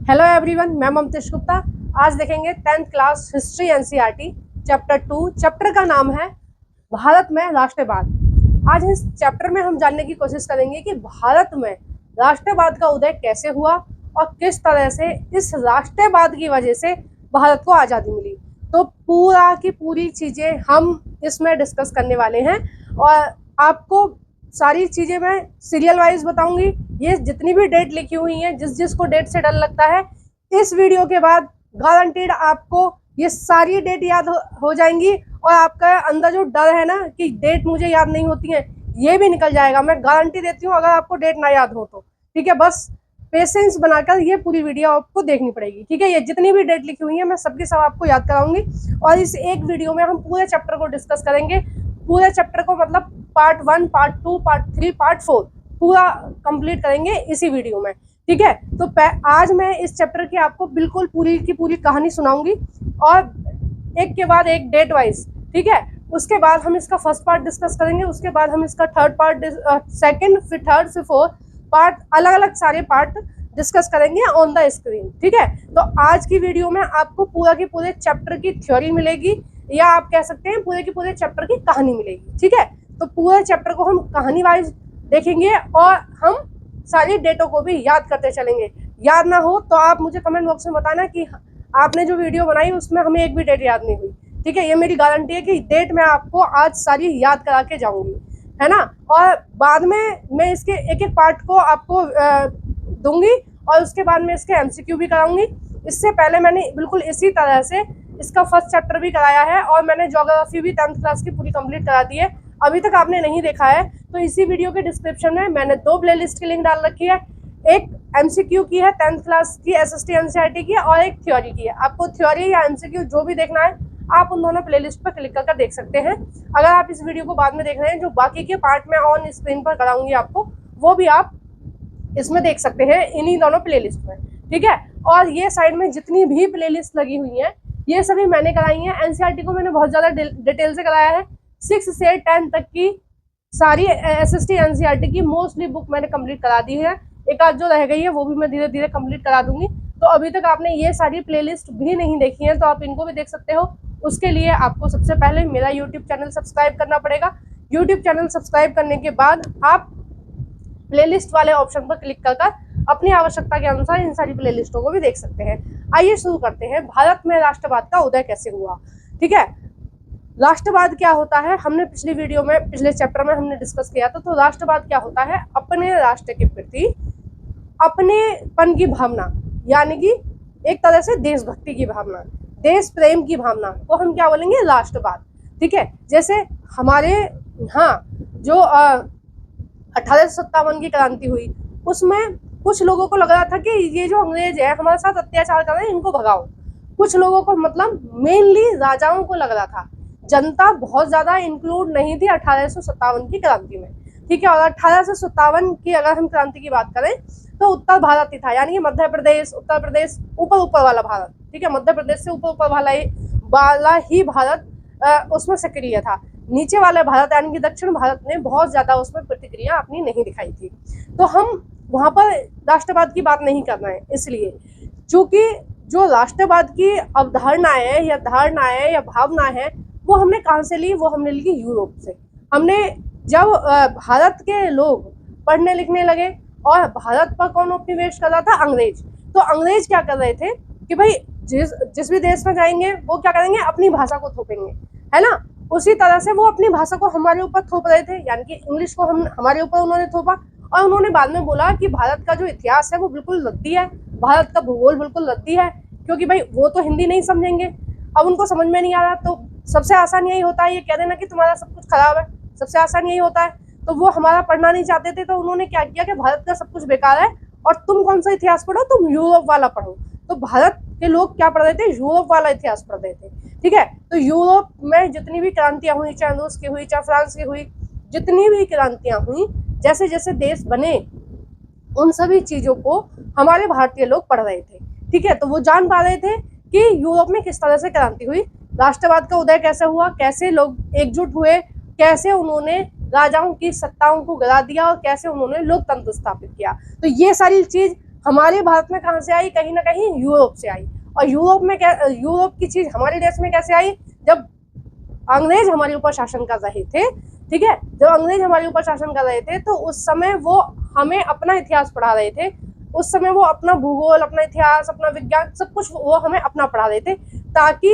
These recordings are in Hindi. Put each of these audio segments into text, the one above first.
हेलो एवरीवन, मैं ममतेश गुप्ता। आज देखेंगे 10th class history NCERT chapter 2। Chapter का नाम है भारत में राष्ट्रवाद। आज इस चैप्टर में हम जानने की कोशिश करेंगे कि भारत में राष्ट्रवाद का उदय कैसे हुआ और किस तरह से इस राष्ट्रवाद की वजह से भारत को आज़ादी मिली। तो पूरा की पूरी चीज़ें हम इसमें डिस्कस करने वाले हैं और आपको सारी चीज़ें मैं सीरियल वाइज बताऊंगी। ये जितनी भी डेट लिखी हुई हैं, जिसको डेट से डर लगता है, इस वीडियो के बाद गारंटीड आपको ये सारी डेट याद हो जाएंगी और आपका अंदर जो डर है ना कि डेट मुझे याद नहीं होती है, ये भी निकल जाएगा। मैं गारंटी देती हूँ, अगर आपको डेट ना याद हो तो ठीक है, बस पेशेंस बनाकर ये पूरी वीडियो आपको देखनी पड़ेगी। ठीक है, ये जितनी भी डेट लिखी हुई है मैं सबकी सब आपको याद कराऊंगी और इस एक वीडियो में हम पूरे चैप्टर को डिस्कस करेंगे। पूरे चैप्टर को मतलब पार्ट 1, पार्ट 2, पार्ट 3, पार्ट 4 पूरा कंप्लीट करेंगे इसी वीडियो में। ठीक है, तो आज मैं इस चैप्टर की आपको बिल्कुल पूरी की पूरी कहानी सुनाऊंगी और एक के बाद एक डेट वाइज। ठीक है, उसके बाद हम इसका फर्स्ट पार्ट डिस्कस करेंगे, उसके बाद हम इसका थर्ड पार्ट, सेकंड, फिर थर्ड, फिर फोर्थ पार्ट, अलग अलग सारे पार्ट डिस्कस करेंगे ऑन द स्क्रीन। ठीक है, तो आज की वीडियो में आपको पूरा की पूरे चैप्टर की थ्योरी मिलेगी या आप कह सकते हैं पूरे की पूरे चैप्टर की कहानी मिलेगी। ठीक है, तो पूरे चैप्टर को हम कहानी वाइज देखेंगे और हम सारी डेटों को भी याद करते चलेंगे। याद ना हो तो आप मुझे कमेंट बॉक्स में बताना कि आपने जो वीडियो बनाई उसमें हमें एक भी डेट याद नहीं हुई। ठीक है, ये मेरी गारंटी है कि डेट मैं आपको आज सारी याद करा के जाऊंगी, है ना। और बाद में मैं इसके एक एक पार्ट को आपको दूंगी और उसके बाद में इसके एमसीक्यू भी कराऊंगी। इससे पहले मैंने बिल्कुल इसी तरह से इसका फर्स्ट चैप्टर भी कराया है और मैंने ज्योग्राफी भी 10th क्लास की पूरी कंप्लीट करा दी है। अभी तक आपने नहीं देखा है तो इसी वीडियो के डिस्क्रिप्शन में मैंने 2 प्लेलिस्ट की लिंक डाल रखी है। एक एमसीक्यू की है 10th क्लास की एसएसटी एनसीईआरटी की और एक थ्योरी की है। आपको थ्योरी या एमसीक्यू जो भी देखना है आप उन दोनों प्लेलिस्ट पर क्लिक कर देख सकते हैं। अगर आप इस वीडियो को बाद में देख रहे हैं, जो बाकी के पार्ट में ऑन स्क्रीन पर कराऊंगी आपको, वो भी आप इसमें देख सकते हैं इन्हीं दोनों प्लेलिस्ट में। ठीक है, और ये साइड में जितनी भी प्लेलिस्ट लगी हुई हैं ये सभी मैंने कराई हैं। एनसीईआरटी को मैंने बहुत ज़्यादा डिटेल से कराया है। 6 से 10 तक की सारी एसएसटी एनसीईआरटी की मोस्टली बुक मैंने कंप्लीट करा दी है। एक आध जो रह गई है वो भी मैं धीरे धीरे कंप्लीट करा दूंगी। तो अभी तक आपने ये सारी प्लेलिस्ट भी नहीं देखी है तो आप इनको भी देख सकते हो। उसके लिए आपको सबसे पहले मेरा यूट्यूब चैनल सब्सक्राइब करना पड़ेगा। यूट्यूब चैनल सब्सक्राइब करने के बाद आप प्लेलिस्ट वाले ऑप्शन पर क्लिक कर अपनी आवश्यकता के अनुसार इन सारी प्लेलिस्टों को भी देख सकते हैं। आइए शुरू करते हैं, भारत में राष्ट्रवाद का उदय कैसे हुआ। ठीक है, राष्ट्रवाद क्या होता है हमने पिछली वीडियो में, पिछले चैप्टर में हमने डिस्कस किया था। तो राष्ट्रवाद क्या होता है, अपने राष्ट्र के प्रति अपनेपन की भावना, यानी कि एक तरह से देशभक्ति की भावना, देश प्रेम की भावना को हम क्या बोलेंगे, राष्ट्रवाद। ठीक है, जैसे हमारे यहाँ जो 1857 की क्रांति हुई उसमें कुछ लोगों को लग रहा था कि ये जो अंग्रेज है हमारे साथ अत्याचार कर रहे हैं, इनको भगाओ। कुछ लोगों को, मतलब मेनली राजाओं को लग रहा था। जनता बहुत ज्यादा इंक्लूड नहीं थी 1857 की क्रांति में। ठीक है, और 1857 की अगर हम क्रांति की बात करें तो उत्तर भारत ही था, यानी कि मध्य प्रदेश, उत्तर प्रदेश, ऊपर ऊपर वाला भारत। ठीक है, मध्य प्रदेश से ऊपर ऊपर वाला ही भारत उसमें सक्रिय था। नीचे वाले भारत यानी कि दक्षिण भारत ने बहुत ज्यादा उसमें प्रतिक्रिया अपनी नहीं दिखाई थी। तो हम वहां पर राष्ट्रवाद की बात नहीं कर रहे हैं, इसलिए चूंकि जो राष्ट्रवाद की अवधारणाएं है या धारणाएं या भावना है वो हमने कहाँ से ली, वो हमने ली यूरोप से। हमने जब भारत के लोग पढ़ने लिखने लगे और भारत पर कौन उपनिवेश कर रहा था, अंग्रेज। तो अंग्रेज क्या कर रहे थे कि भाई जिस भी देश में जाएंगे वो क्या करेंगे, अपनी भाषा को थोपेंगे, है ना। उसी तरह से वो अपनी भाषा को हमारे ऊपर थोप रहे थे, यानी कि इंग्लिश को हमारे ऊपर उन्होंने थोपा। और उन्होंने बाद में बोला कि भारत का जो इतिहास है वो बिल्कुल रद्दी है, भारत का भूगोल बिल्कुल रद्दी है, क्योंकि भाई वो तो हिंदी नहीं समझेंगे। अब उनको समझ में नहीं आ रहा तो सबसे आसान यही होता है ये कह देना कि तुम्हारा सब कुछ खराब है, सबसे आसान यही होता है। तो वो हमारा पढ़ना नहीं चाहते थे, तो उन्होंने क्या किया कि भारत का सब कुछ बेकार है और तुम कौन सा इतिहास पढ़ो, तुम यूरोप वाला पढ़ो। तो भारत के लोग क्या पढ़ रहे थे, यूरोप वाला इतिहास पढ़ रहे थे। ठीक है, तो यूरोप में जितनी भी क्रांतियां हुई, चाहे रूस की हुई, चाहे फ्रांस की हुई, जितनी भी क्रांतियां हुई, जैसे जैसे देश बने उन सभी चीजों को हमारे भारतीय लोग पढ़ रहे थे। ठीक है, तो वो जान पा रहे थे कि यूरोप में किस तरह से क्रांति हुई, राष्ट्रवाद का उदय कैसे हुआ, कैसे लोग एकजुट हुए, कैसे उन्होंने राजाओं की सत्ताओं को गिरा दिया और कैसे उन्होंने लोकतंत्र स्थापित किया। तो ये सारी चीज हमारे भारत में कहाँ से आई? कहीं ना कहीं यूरोप से आई। और यूरोप की चीज हमारे देश में कैसे आई? जब अंग्रेज हमारे ऊपर शासन कर रहे थे, ठीक है, जब अंग्रेज हमारे ऊपर शासन कर रहे थे तो उस समय वो हमें अपना इतिहास पढ़ा रहे थे। उस समय वो अपना भूगोल, अपना इतिहास, अपना विज्ञान, सब कुछ वो हमें अपना पढ़ा रहे थे ताकि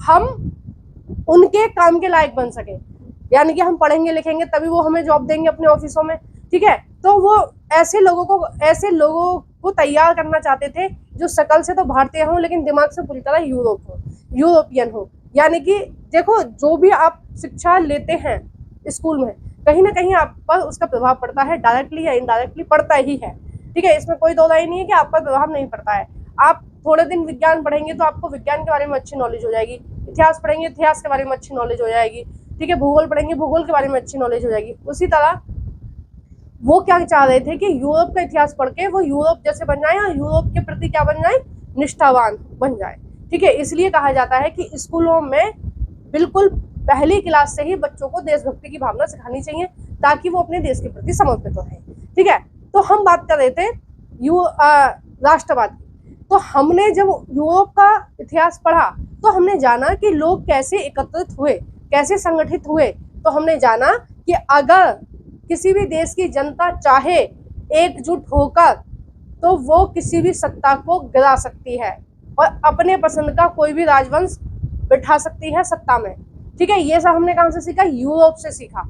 हम उनके काम के लायक बन सके। यानी कि हम पढ़ेंगे लिखेंगे तभी वो हमें जॉब देंगे अपने ऑफिसों में, ठीक है। तो वो ऐसे लोगों को तैयार करना चाहते थे जो शकल से तो भारतीय हों लेकिन दिमाग से पूरी तरह यूरोपियन हो। यानी कि देखो, जो भी आप शिक्षा लेते हैं स्कूल में, कहीं ना कहीं आप पर उसका प्रभाव पड़ता है, डायरेक्टली या इनडायरेक्टली पड़ता ही है, ठीक है। इसमें कोई दो राय नहीं है कि आप पर प्रभाव नहीं पड़ता है। आप थोड़े दिन विज्ञान पढ़ेंगे तो आपको विज्ञान के बारे में अच्छी नॉलेज हो जाएगी, इतिहास पढ़ेंगे इतिहास के बारे में अच्छी नॉलेज हो जाएगी, ठीक है, भूगोल पढ़ेंगे भूगोल के बारे में अच्छी नॉलेज हो जाएगी। उसी तरह वो क्या चाह रहे थे कि यूरोप का इतिहास पढ़ के वो यूरोप जैसे बन जाए और यूरोप के प्रति क्या बन जाए? निष्ठावान बन जाए, ठीक है। इसलिए कहा जाता है कि स्कूलों में बिल्कुल पहली क्लास से ही बच्चों को देशभक्ति की भावना सिखानी चाहिए ताकि वो अपने देश के प्रति समर्पित रहे, ठीक है। तो हम बात कर रहे थे राष्ट्रवाद की। तो हमने जब यूरोप का इतिहास पढ़ा तो हमने जाना कि लोग कैसे एकत्रित हुए, कैसे संगठित हुए। तो हमने जाना कि अगर किसी भी देश की जनता चाहे एकजुट होकर तो वो किसी भी सत्ता को गिरा सकती है और अपने पसंद का कोई भी राजवंश बिठा सकती है सत्ता में, ठीक है। ये सब हमने कहाँ से सीखा? यूरोप से सीखा,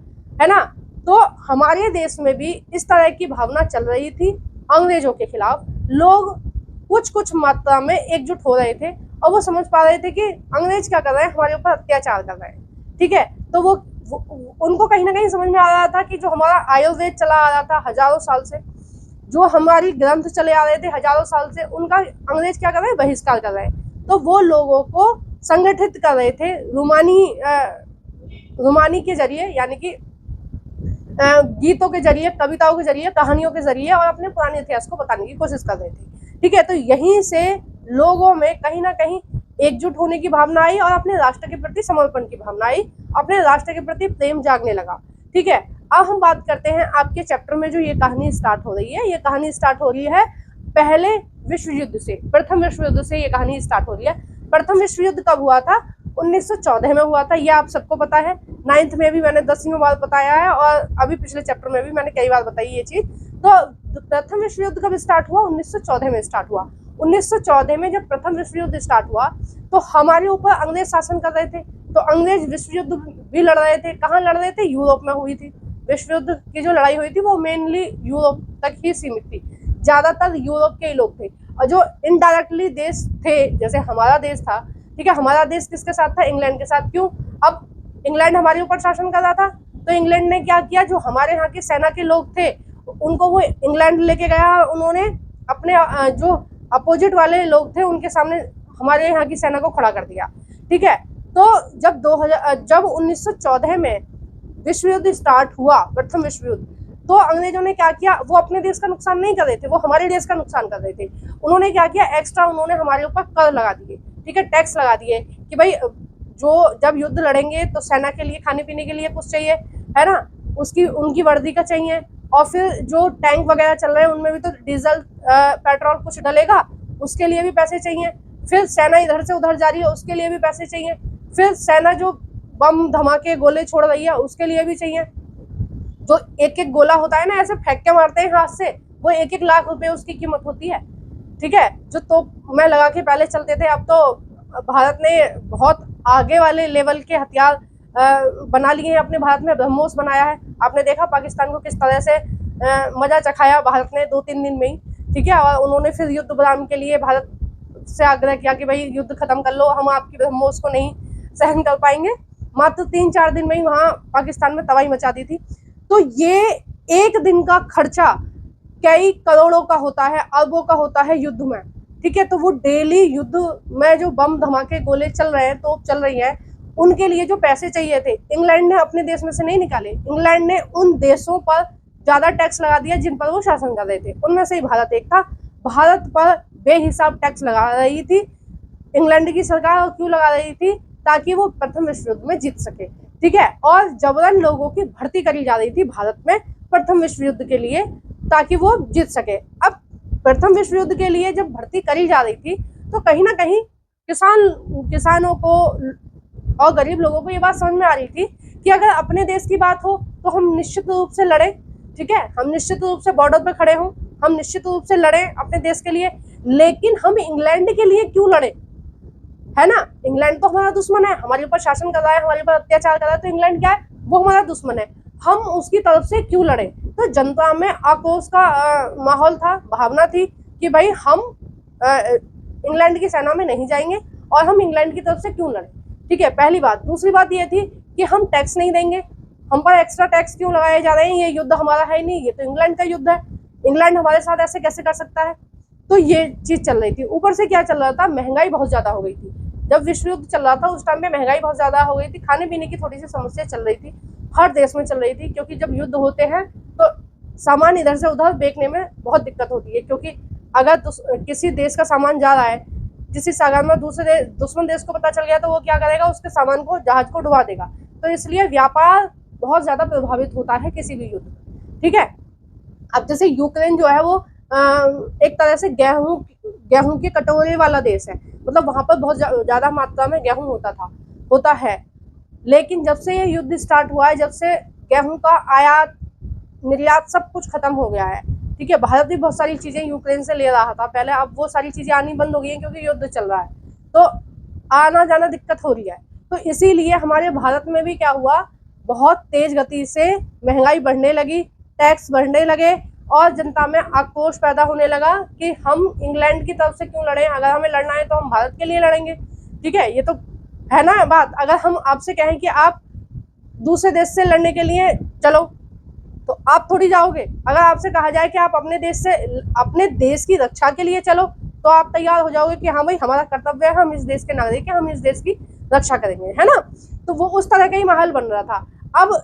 है ना। तो हमारे देश में भी इस तरह की भावना चल रही थी अंग्रेजों के खिलाफ। लोग कुछ मात्रा में एकजुट हो रहे थे और वो समझ पा रहे थे कि अंग्रेज क्या कर रहे हैं, हमारे ऊपर अत्याचार कर रहे हैं, ठीक है। तो वो उनको कहीं ना कहीं समझ में आ रहा था कि जो हमारा आयुर्वेद चला आ रहा था हजारों साल से, जो हमारी ग्रंथ चले आ रहे थे हजारों साल से, उनका अंग्रेज क्या कर रहे हैं? बहिष्कार कर रहे हैं। तो वो लोगों को संगठित कर रहे थे रुमानी के जरिए, यानी कि गीतों के जरिए, कविताओं के जरिए, कहानियों के जरिए, और अपने पुराने इतिहास को बताने की कोशिश कर रहे थे, ठीक है। तो यहीं से लोगों में कहीं ना कहीं एकजुट होने की भावना आई और अपने राष्ट्र के प्रति समर्पण की भावना आई, अपने राष्ट्र के प्रति प्रेम जागने लगा, ठीक है। अब हम बात करते हैं आपके चैप्टर में जो ये कहानी स्टार्ट हो रही है, ये कहानी स्टार्ट हो रही है पहले विश्व युद्ध से, प्रथम विश्व युद्ध से ये कहानी स्टार्ट हो रही है। प्रथम विश्व युद्ध कब हुआ था? 1914 में हुआ था, ये आप सबको पता है। 9th में भी मैंने 10वीं बार बताया है और अभी पिछले चैप्टर में भी मैंने कई बार बताई ये चीज। तो प्रथम विश्व युद्ध कब स्टार्ट हुआ? 1914 में स्टार्ट हुआ। 1914 में जब प्रथम विश्व युद्ध स्टार्ट हुआ तो हमारे ऊपर अंग्रेज शासन कर रहे थे, तो अंग्रेज विश्व युद्ध भी लड़ रहे थे। कहाँ लड़ रहे थे? यूरोप में हुई थी। विश्व युद्ध की जो लड़ाई हुई थी वो मेनली यूरोप तक ही सीमित थी, ज्यादातर यूरोप के ही लोग थे। और जो इनडायरेक्टली देश थे, जैसे हमारा देश था, ठीक है, हमारा देश किसके साथ था? इंग्लैंड के साथ। क्यों? अब इंग्लैंड हमारे ऊपर शासन कर रहा था, तो इंग्लैंड ने क्या किया? जो हमारे यहाँ की सेना के लोग थे उनको वो इंग्लैंड लेके गया, उन्होंने अपने जो अपोजिट वाले लोग थे उनके सामने हमारे यहाँ की सेना को खड़ा कर दिया, ठीक है। तो जब 1914 में विश्व युद्ध स्टार्ट हुआ, प्रथम विश्व युद्ध, तो अंग्रेजों ने क्या किया? वो अपने देश का नुकसान नहीं कर रहे थे, वो हमारे देश का नुकसान कर रहे थे। उन्होंने क्या किया? एक्स्ट्रा उन्होंने हमारे ऊपर कर लगा दिए, ठीक है, टैक्स लगा दिए कि भाई जो जब युद्ध लड़ेंगे तो सेना के लिए खाने पीने के लिए कुछ चाहिए, है ना, उनकी वर्दी का चाहिए, और फिर जो टैंक वगैरह चल रहे हैं उनमें भी तो डीजल पेट्रोल कुछ डलेगा, उसके लिए भी पैसे चाहिए। फिर सेना इधर से उधर जा रही है, उसके लिए भी पैसे चाहिए। फिर सेना जो बम धमाके गोले छोड़ रही है उसके लिए भी चाहिए। जो एक एक गोला होता है ना, ऐसे फेंक के मारते हैं हाथ से, वो 1-1 लाख रुपए उसकी कीमत होती है, ठीक है। जो तोप में लगा के पहले चलते थे, अब तो भारत ने बहुत आगे वाले लेवल के हथियार बना लिए हैं। अपने भारत में ब्रह्मोस बनाया है, आपने देखा पाकिस्तान को किस तरह से मजा चखाया भारत ने 2-3 दिन में ही, ठीक है। और उन्होंने फिर युद्ध विराम के लिए भारत से आग्रह किया कि भाई युद्ध खत्म कर लो, हम आपकी ब्रह्मोस को नहीं सहन कर पाएंगे। मात्र 3-4 दिन में ही वहां पाकिस्तान में तबाही मचा दी थी। तो ये एक दिन का खर्चा कई करोड़ों का होता है, अरबों का होता है युद्ध में, ठीक है। तो वो डेली युद्ध में जो बम धमाके गोले चल रहे हैं, तोप चल रही है, उनके लिए जो पैसे चाहिए थे, इंग्लैंड ने अपने देश में से नहीं निकाले। इंग्लैंड ने उन देशों पर ज्यादा टैक्स लगा दिया जिन पर वो शासन कर रहे थे, उनमें से ही भारत एक था। भारत पर बेहिसाब टैक्स लगा रही थी इंग्लैंड की सरकार। और क्यों लगा रही थी? ताकि वो प्रथम विश्व युद्ध में जीत सके, ठीक है। और जबरन लोगों की भर्ती करी जा रही थी भारत में प्रथम विश्व युद्ध के लिए, ताकि वो जीत सके। अब प्रथम विश्व युद्ध के लिए जब भर्ती करी जा रही थी तो कहीं ना कहीं किसानों को और गरीब लोगों को ये बात समझ में आ रही थी कि अगर अपने देश की बात हो तो हम निश्चित रूप से लड़े, ठीक है, हम निश्चित रूप से बॉर्डर पे खड़े हों, हम निश्चित रूप से लड़े अपने देश के लिए, लेकिन हम इंग्लैंड के लिए क्यों लड़े, है ना। इंग्लैंड तो हमारा दुश्मन है, हमारे ऊपर शासन कर रहा है, हमारे ऊपर अत्याचार कर रहा है, तो इंग्लैंड क्या है, वो हमारा दुश्मन है, हम उसकी तरफ से क्यों लड़े। तो जनता में आक्रोश का माहौल था, भावना थी कि भाई हम इंग्लैंड की सेना में नहीं जाएंगे और हम इंग्लैंड की तरफ से क्यों लड़े, ठीक है, पहली बात। दूसरी बात ये थी कि हम टैक्स नहीं देंगे, हम पर एक्स्ट्रा टैक्स क्यों लगाए जा रहे हैं, ये युद्ध हमारा है नहीं, ये तो इंग्लैंड का युद्ध है, इंग्लैंड हमारे साथ ऐसे कैसे कर सकता है। तो ये चीज चल रही थी। ऊपर से क्या चल रहा था, महंगाई बहुत ज्यादा हो गई थी। जब विश्व युद्ध चल रहा था उस टाइम में महंगाई बहुत ज्यादा हो गई थी, खाने पीने की थोड़ी सी समस्या चल रही थी, हर देश में चल रही थी, क्योंकि जब युद्ध होते हैं तो सामान इधर से उधर बेचने में बहुत दिक्कत होती है, क्योंकि अगर किसी देश का सामान जा रहा है किसी सागर में, दूसरे दुश्मन देश को पता चल गया तो वो क्या करेगा, उसके सामान को, जहाज को डुबा देगा। तो इसलिए व्यापार बहुत ज्यादा प्रभावित होता है किसी भी युद्ध में, ठीक है। अब जैसे यूक्रेन जो है वो एक तरह से गेहूं के कटोरे वाला देश है, मतलब वहां पर बहुत ज्यादा मात्रा में गेहूं होता है, लेकिन जब से ये युद्ध स्टार्ट हुआ है, जब से गेहूं का आयात निर्यात सब कुछ खत्म हो गया है, ठीक है। भारत भी बहुत सारी चीजें यूक्रेन से ले रहा था पहले, अब वो सारी चीजें आनी बंद हो गई हैं क्योंकि युद्ध चल रहा है, तो आना जाना दिक्कत हो रही है। तो इसीलिए हमारे भारत में भी क्या हुआ, बहुत तेज गति से महंगाई बढ़ने लगी, टैक्स बढ़ने लगे और जनता में आक्रोश पैदा होने लगा कि हम इंग्लैंड की तरफ से क्यों लड़ें, अगर हमें लड़ना है तो हम भारत के लिए लड़ेंगे, ठीक है। ये तो है ना बात। अगर हम आपसे कहें कि आप दूसरे देश से लड़ने के लिए चलो, तो आप थोड़ी जाओगे। अगर आपसे कहा जाए कि आप अपने देश की रक्षा के लिए चलो, तो आप तैयार हो जाओगे कि हाँ भाई हमारा कर्तव्य है, हम इस देश के नागरिक हैं, हम इस देश की रक्षा करेंगे, है ना। तो वो उस तरह का ही माहौल बन रहा था। अब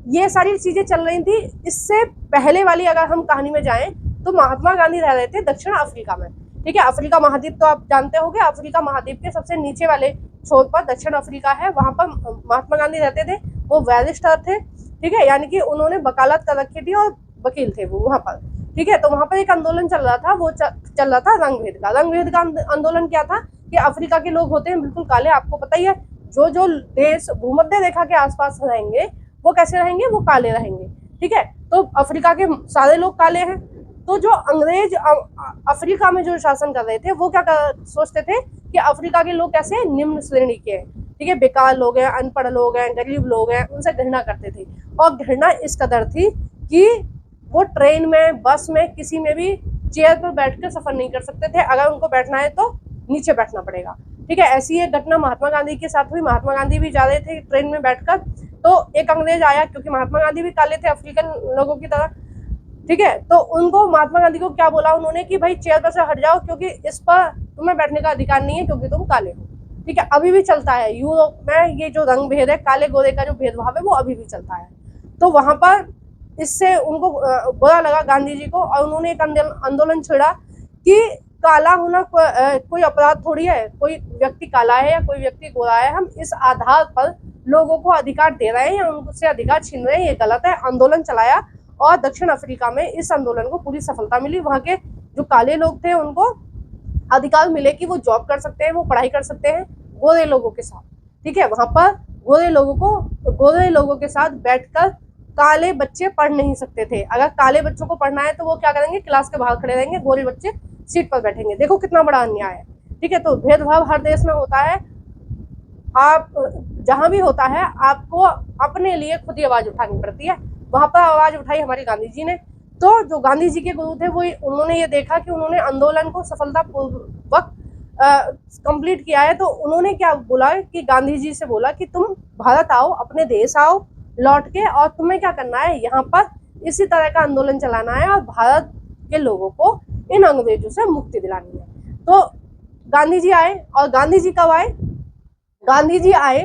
ये सारी चीजें चल रही थी। इससे पहले वाली अगर हम कहानी में जाएं तो महात्मा गांधी रह रहे थे दक्षिण अफ्रीका में, ठीक है। अफ्रीका महाद्वीप तो आप जानते होंगे, अफ्रीका महाद्वीप के सबसे नीचे वाले छोर पर दक्षिण अफ्रीका है, वहां पर महात्मा गांधी रहते थे। वो बैरिस्टर थे, ठीक है, यानी कि उन्होंने वकालत कर रखी थी और वकील थे वो वहां पर, ठीक है। तो वहां पर एक आंदोलन चल रहा था, वो चल रहा था रंगभेद का आंदोलन। क्या था कि अफ्रीका के लोग होते हैं बिल्कुल काले, आपको पता ही है, जो देश भूमध्य रेखा के आसपास रहेंगे वो कैसे रहेंगे, वो काले रहेंगे, ठीक है। तो अफ्रीका के सारे लोग काले हैं। तो जो अंग्रेज अफ्रीका में जो शासन कर रहे थे वो क्या सोचते थे कि अफ्रीका के लोग कैसे निम्न श्रेणी के हैं, ठीक है, बेकार लोग हैं, अनपढ़ लोग हैं, गरीब लोग हैं, उनसे घृणा करते थे। और घृणा इस कदर थी कि वो ट्रेन में, बस में, किसी में भी चेयर पर बैठकर सफर नहीं कर सकते थे, अगर उनको बैठना है तो नीचे बैठना पड़ेगा, ठीक है। ऐसी एक घटना महात्मा गांधी के साथ हुई। महात्मा गांधी भी जा रहे थे ट्रेन में बैठकर, तो एक अंग्रेज आया, क्योंकि महात्मा गांधी भी काले थे अफ्रीकन लोगों की तरह, ठीक है। तो उनको, महात्मा गांधी को क्या बोला उन्होंने कि भाई चेयर पर से हट जाओ, क्योंकि इस पर तुम्हें बैठने का अधिकार नहीं है, क्योंकि तुम काले हो, ठीक है। अभी भी चलता है यूरोप में ये जो रंग भेद है, काले गोरे का जो भेदभाव है वो अभी भी चलता है। तो वहां पर इससे उनको बुरा लगा गांधी जी को, और उन्होंने एक आंदोलन छेड़ा कि काला होना कोई अपराध थोड़ी है, कोई व्यक्ति काला है या कोई व्यक्ति गोरा है, हम इस आधार पर लोगों को अधिकार दे रहे हैं या उनसे अधिकार छीन रहे हैं, ये गलत है। आंदोलन चलाया और दक्षिण अफ्रीका में इस आंदोलन को पूरी सफलता मिली। वहां के जो काले लोग थे उनको अधिकार मिले कि वो जॉब कर सकते हैं, वो पढ़ाई कर सकते हैं गोरे लोगों के साथ, ठीक है। वहां पर गोरे लोगों के साथ बैठकर काले बच्चे पढ़ नहीं सकते थे। अगर काले बच्चों को पढ़ना है तो वो क्या करेंगे, क्लास के बाहर खड़े रहेंगे, गोरे बच्चे सीट पर बैठेंगे। देखो कितना बड़ा अन्याय है, ठीक है। तो भेदभाव हर देश में होता है, आप जहां भी होता है आपको अपने लिए खुद ही आवाज उठानी पड़ती है। वहां पर आवाज उठाई हमारे गांधी जी ने। तो जो गांधी जी के गुरु थे वो उन्होंने ये देखा कि उन्होंने आंदोलन को सफलतापूर्वक कंप्लीट किया है, तो उन्होंने क्या बोला कि गांधी जी से बोला कि तुम भारत आओ, अपने देश आओ लौट के, और तुम्हें क्या करना है, यहाँ पर इसी तरह का आंदोलन चलाना है और भारत के लोगों को इन अंग्रेजों से मुक्ति दिलानी है। तो गांधी जी आए, और गांधी जी कब आए, गांधी जी आए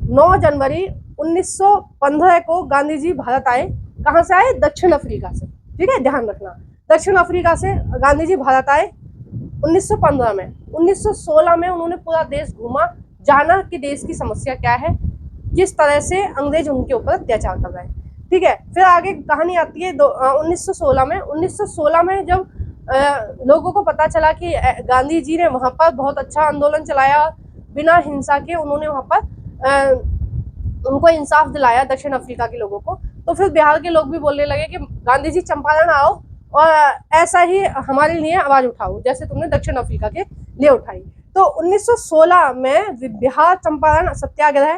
9 जनवरी 1915 को गांधी जी भारत आए। कहाँ से आए, दक्षिण अफ्रीका से, ठीक है, ध्यान रखना, दक्षिण अफ्रीका से गांधी जी भारत आए 1915 में। 1916 में उन्होंने पूरा देश घूमा, जाना कि देश की समस्या क्या है, किस तरह से अंग्रेज उनके ऊपर अत्याचार कर रहे हैं, ठीक है। फिर आगे कहानी आती है 1916 में। 1916 में जब लोगों को पता चला कि गांधी जी ने वहां पर बहुत अच्छा आंदोलन चलाया, बिना हिंसा के उन्होंने वहां पर उनको इंसाफ दिलाया दक्षिण अफ्रीका के लोगों को। तो फिर बिहार के लोग भी बोलने लगे कि गांधी जी चंपारण आओ और ऐसा ही हमारे लिए आवाज उठाओ जैसे तुमने दक्षिण अफ्रीका के लिए उठाई। तो 1916 में बिहार चंपारण सत्याग्रह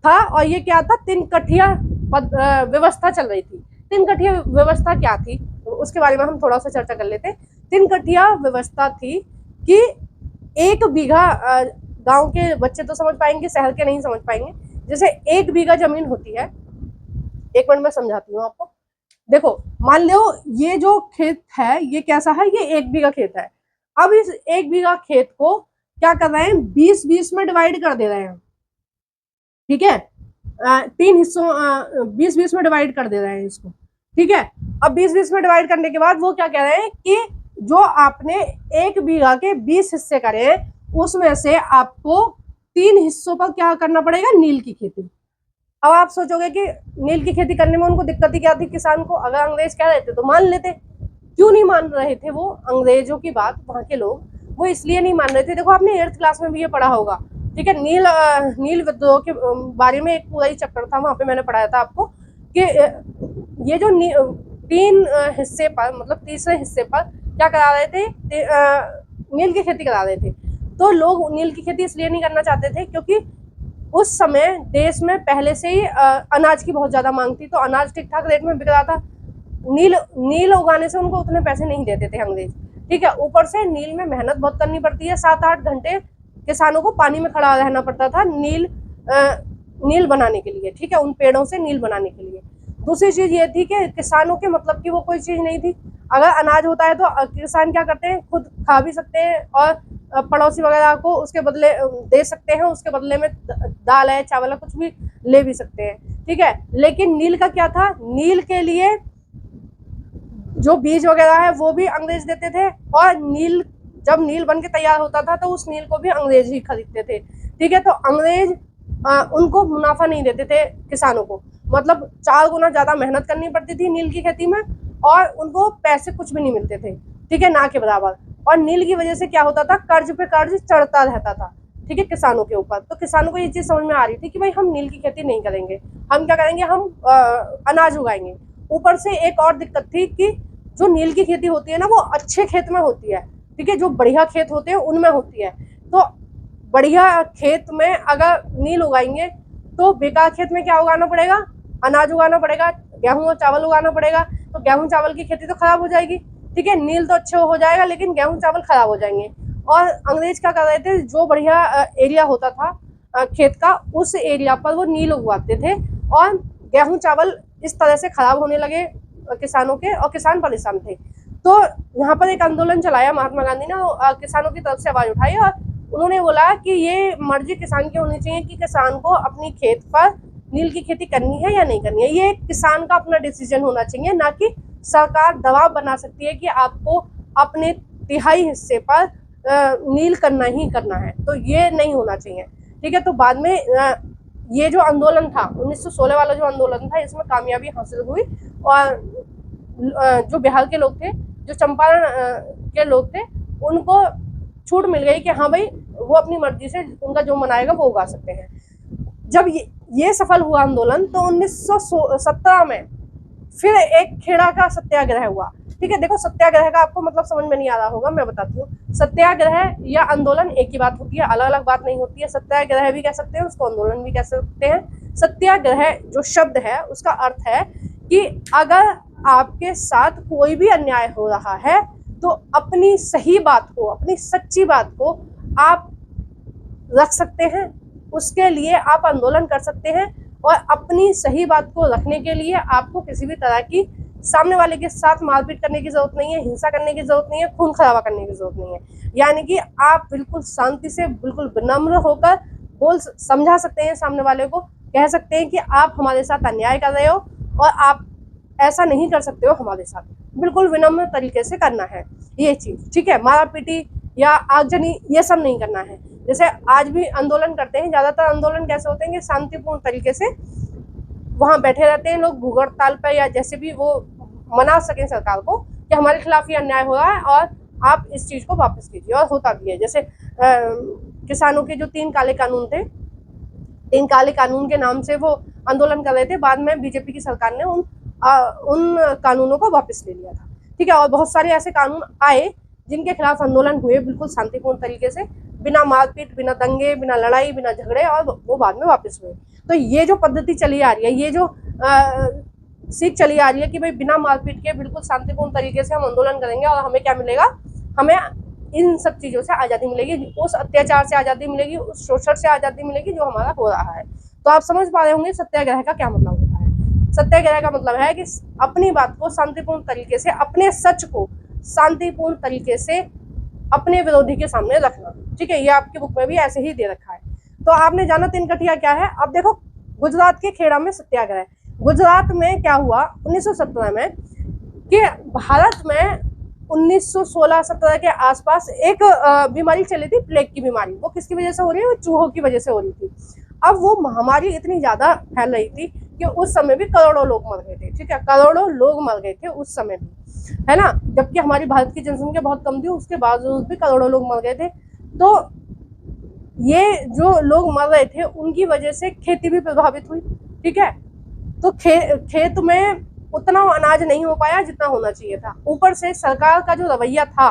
था और ये क्या था, तीन कठिया व्यवस्था चल रही थी। तीन कठिया व्यवस्था क्या थी उसके बारे में हम थोड़ा सा चर्चा कर लेते हैं। तीन कठिया व्यवस्था थी कि 1 बीघा, गांव के बच्चे तो समझ पाएंगे, शहर के नहीं समझ पाएंगे। जैसे 1 बीघा जमीन होती है, 1 मिनट में समझाती हूँ आपको। देखो मान लो ये जो खेत है ये कैसा है, ये 1 बीघा खेत है। अब इस 1 बीघा खेत को क्या कर रहे हैं, 20-20 में डिवाइड कर दे रहे हैं। ठीक है, 3 हिस्सों 20-20 में डिवाइड कर दे रहे हैं इसको। ठीक है, अब 20-20 में डिवाइड करने के बाद वो क्या कह रहे हैं कि जो आपने 1 बीघा के 20 हिस्से करे हैं उसमें से आपको 3 हिस्सों पर क्या करना पड़ेगा, नील की खेती। अब आप सोचोगे कि नील की खेती करने में उनको दिक्कत ही क्या थी किसान को, अगर अंग्रेज कह रहे थे तो मान लेते। क्यों नहीं मान रहे थे वो अंग्रेजों की बात, वहां के लोग वो इसलिए नहीं मान रहे थे। देखो आपने 8th क्लास में भी ये पढ़ा होगा। ठीक है, नील विद्रोह के बारे में एक पूरा ही चैप्टर था, वहां पे मैंने पढ़ाया था आपको कि ये जो 3 हिस्से पर, मतलब तीसरे हिस्से पर क्या करा रहे थे, नील की खेती करा रहे थे। तो लोग नील की खेती इसलिए नहीं करना चाहते थे क्योंकि उस समय देश में पहले से ही अनाज की बहुत ज्यादा मांग थी, तो अनाज ठीक ठाक रेट में बिक रहा था। नील उगाने से उनको उतने पैसे नहीं देते थे अंग्रेज। ठीक है, ऊपर से नील में मेहनत बहुत करनी पड़ती है, 7-8 घंटे किसानों को पानी में खड़ा रहना पड़ता था नील बनाने के लिए। ठीक है, उन पेड़ों से नील बनाने के लिए। दूसरी चीज ये थी कि किसानों के मतलब की वो कोई चीज नहीं थी। अगर अनाज होता है तो किसान क्या करते हैं, खुद खा भी सकते हैं और पड़ोसी वगैरह को उसके बदले दे सकते हैं, उसके बदले में दाल है, चावल है, कुछ भी ले भी सकते हैं। ठीक है, लेकिन नील का क्या था, नील के लिए जो बीज वगैरह है वो भी अंग्रेज देते थे, और जब नील बन के तैयार होता था तो उस नील को भी अंग्रेज ही खरीदते थे। ठीक है, तो अंग्रेज उनको मुनाफा नहीं देते थे किसानों को, मतलब 4 गुना ज्यादा मेहनत करनी पड़ती थी नील की खेती में और उनको पैसे कुछ भी नहीं मिलते थे। ठीक है, ना के बराबर। और नील की वजह से क्या होता था, कर्ज पे कर्ज चढ़ता रहता था। ठीक है, किसानों के ऊपर। तो किसानों को ये चीज समझ में आ रही थी कि भाई हम नील की खेती नहीं करेंगे, हम क्या करेंगे, हम अनाज उगाएंगे। ऊपर से एक और दिक्कत थी कि जो नील की खेती होती है ना वो अच्छे खेत में होती है। ठीक है, जो बढ़िया खेत होते हैं उनमें होती है। तो बढ़िया खेत में अगर नील उगाएंगे तो बेकार खेत में क्या उगाना पड़ेगा, अनाज उगाना पड़ेगा, गेहूं और चावल उगाना पड़ेगा। तो गेहूं चावल की खेती तो खराब हो जाएगी। ठीक है, नील तो अच्छे हो जाएगा लेकिन गेहूं चावल खराब हो जाएंगे। और अंग्रेज क्या कर रहे थे, जो बढ़िया एरिया होता था खेत का, उस एरिया पर वो नील उगवाते थे और गेहूं चावल इस तरह से खराब होने लगे किसानों के, और किसान परेशान थे। तो यहाँ पर एक आंदोलन चलाया महात्मा गांधी ने, किसानों की तरफ से आवाज उठाई और उन्होंने बोला कि ये मर्जी किसान की होनी चाहिए कि किसान को अपनी खेत पर नील की खेती करनी है या नहीं करनी है। ये किसान का अपना डिसीजन होना चाहिए, ना कि सरकार दबाव बना सकती है कि आपको अपने 1/3 हिस्से पर नील करना ही करना है। तो ये नहीं होना चाहिए। ठीक है, तो बाद में ये जो आंदोलन था 1916 वाला जो आंदोलन था, इसमें कामयाबी हासिल हुई और जो बिहार के लोग थे, जो चंपारण के लोग थे, उनको छूट मिल गई कि हाँ भाई वो अपनी मर्जी से उनका जो मनाएगा वो उगा सकते हैं। जब ये सफल हुआ आंदोलन तो 1917 में फिर एक खेड़ा का सत्याग्रह हुआ। ठीक है, देखो सत्याग्रह का आपको मतलब समझ में नहीं आ रहा होगा, मैं बताती हूँ। सत्याग्रह या आंदोलन एक ही बात होती है, अलग अलग बात नहीं होती है। सत्याग्रह भी कह सकते हैं उसको, आंदोलन भी कह सकते हैं। सत्याग्रह जो शब्द है उसका अर्थ है कि अगर आपके साथ कोई भी अन्याय हो रहा है तो अपनी सही बात को, अपनी सच्ची बात को आप रख सकते हैं, उसके लिए आप आंदोलन कर सकते हैं। और अपनी सही बात को रखने के लिए आपको किसी भी तरह की सामने वाले के साथ मारपीट करने की जरूरत नहीं है, हिंसा करने की जरूरत नहीं है, खून खराबा करने की जरूरत नहीं है। यानी कि आप बिल्कुल शांति से, बिल्कुल विनम्र होकर समझा सकते हैं सामने वाले को, कह सकते हैं कि आप हमारे साथ अन्याय कर रहे हो और आप ऐसा नहीं कर सकते हो हमारे साथ। बिल्कुल विनम्र तरीके से करना है ये चीज। ठीक है, मारा पीटी या आगजनी ये सब नहीं करना है। जैसे आज भी आंदोलन करते हैं, ज्यादातर आंदोलन कैसे होते हैं कि शांतिपूर्ण तरीके से वहां बैठे रहते हैं लोग भूख हड़ताल पर, या जैसे भी वो मना सके सरकार को, कि हमारे खिलाफ ये अन्याय हो रहा है और आप इस चीज को वापस कीजिए, और होता भी है। जैसे किसानों के जो 3 काले कानून थे, 3 काले कानून के नाम से वो आंदोलन कर रहे थे, बाद में बीजेपी की सरकार ने उन कानूनों को वापस ले लिया था, ठीक है। और बहुत सारे ऐसे कानून आए जिनके खिलाफ आंदोलन हुए बिल्कुल शांतिपूर्ण तरीके से, बिना मारपीट, बिना दंगे, बिना लड़ाई, बिना झगड़े, और वो बाद में वापस हुए। तो ये जो पद्धति चली आ रही है, ये जो सीख चली आ रही है कि भाई बिना मारपीट के बिल्कुल शांतिपूर्ण तरीके से हम आंदोलन करेंगे और हमें क्या मिलेगा, हमें इन सब चीजों से आज़ादी मिलेगी, उस अत्याचार से आज़ादी मिलेगी, उस शोषण से आज़ादी मिलेगी जो हमारा हो रहा है। तो आप समझ पा रहे होंगे सत्याग्रह का क्या मतलब होता है। सत्याग्रह का मतलब है कि अपनी बात को शांतिपूर्ण तरीके से, अपने सच को शांतिपूर्ण तरीके से अपने विरोधी के सामने रखना, ठीक है। ये आपकी बुक में भी ऐसे ही दे रखा है। तो आपने जाना तिनकठिया क्या है। अब देखो गुजरात के खेड़ा में सत्याग्रह, गुजरात में क्या हुआ 1917 में कि भारत में 1916-17 के आसपास एक बीमारी चली थी, प्लेग की बीमारी। वो किसकी वजह से हो रही है, वो चूहों की वजह से हो रही थी। अब वो महामारी इतनी ज्यादा फैल रही थी कि उस समय भी करोड़ों लोग मर गए थे, ठीक है, करोड़ों लोग मर गए थे उस समय भी, है ना। जबकि हमारी भारत की जनसंख्या बहुत कम थी, उसके बावजूद भी करोड़ों लोग मर गए थे। तो ये जो लोग मर रहे थे उनकी वजह से खेती भी प्रभावित हुई, ठीक है। तो खेत में उतना अनाज नहीं हो पाया जितना होना चाहिए था। ऊपर से सरकार का जो रवैया था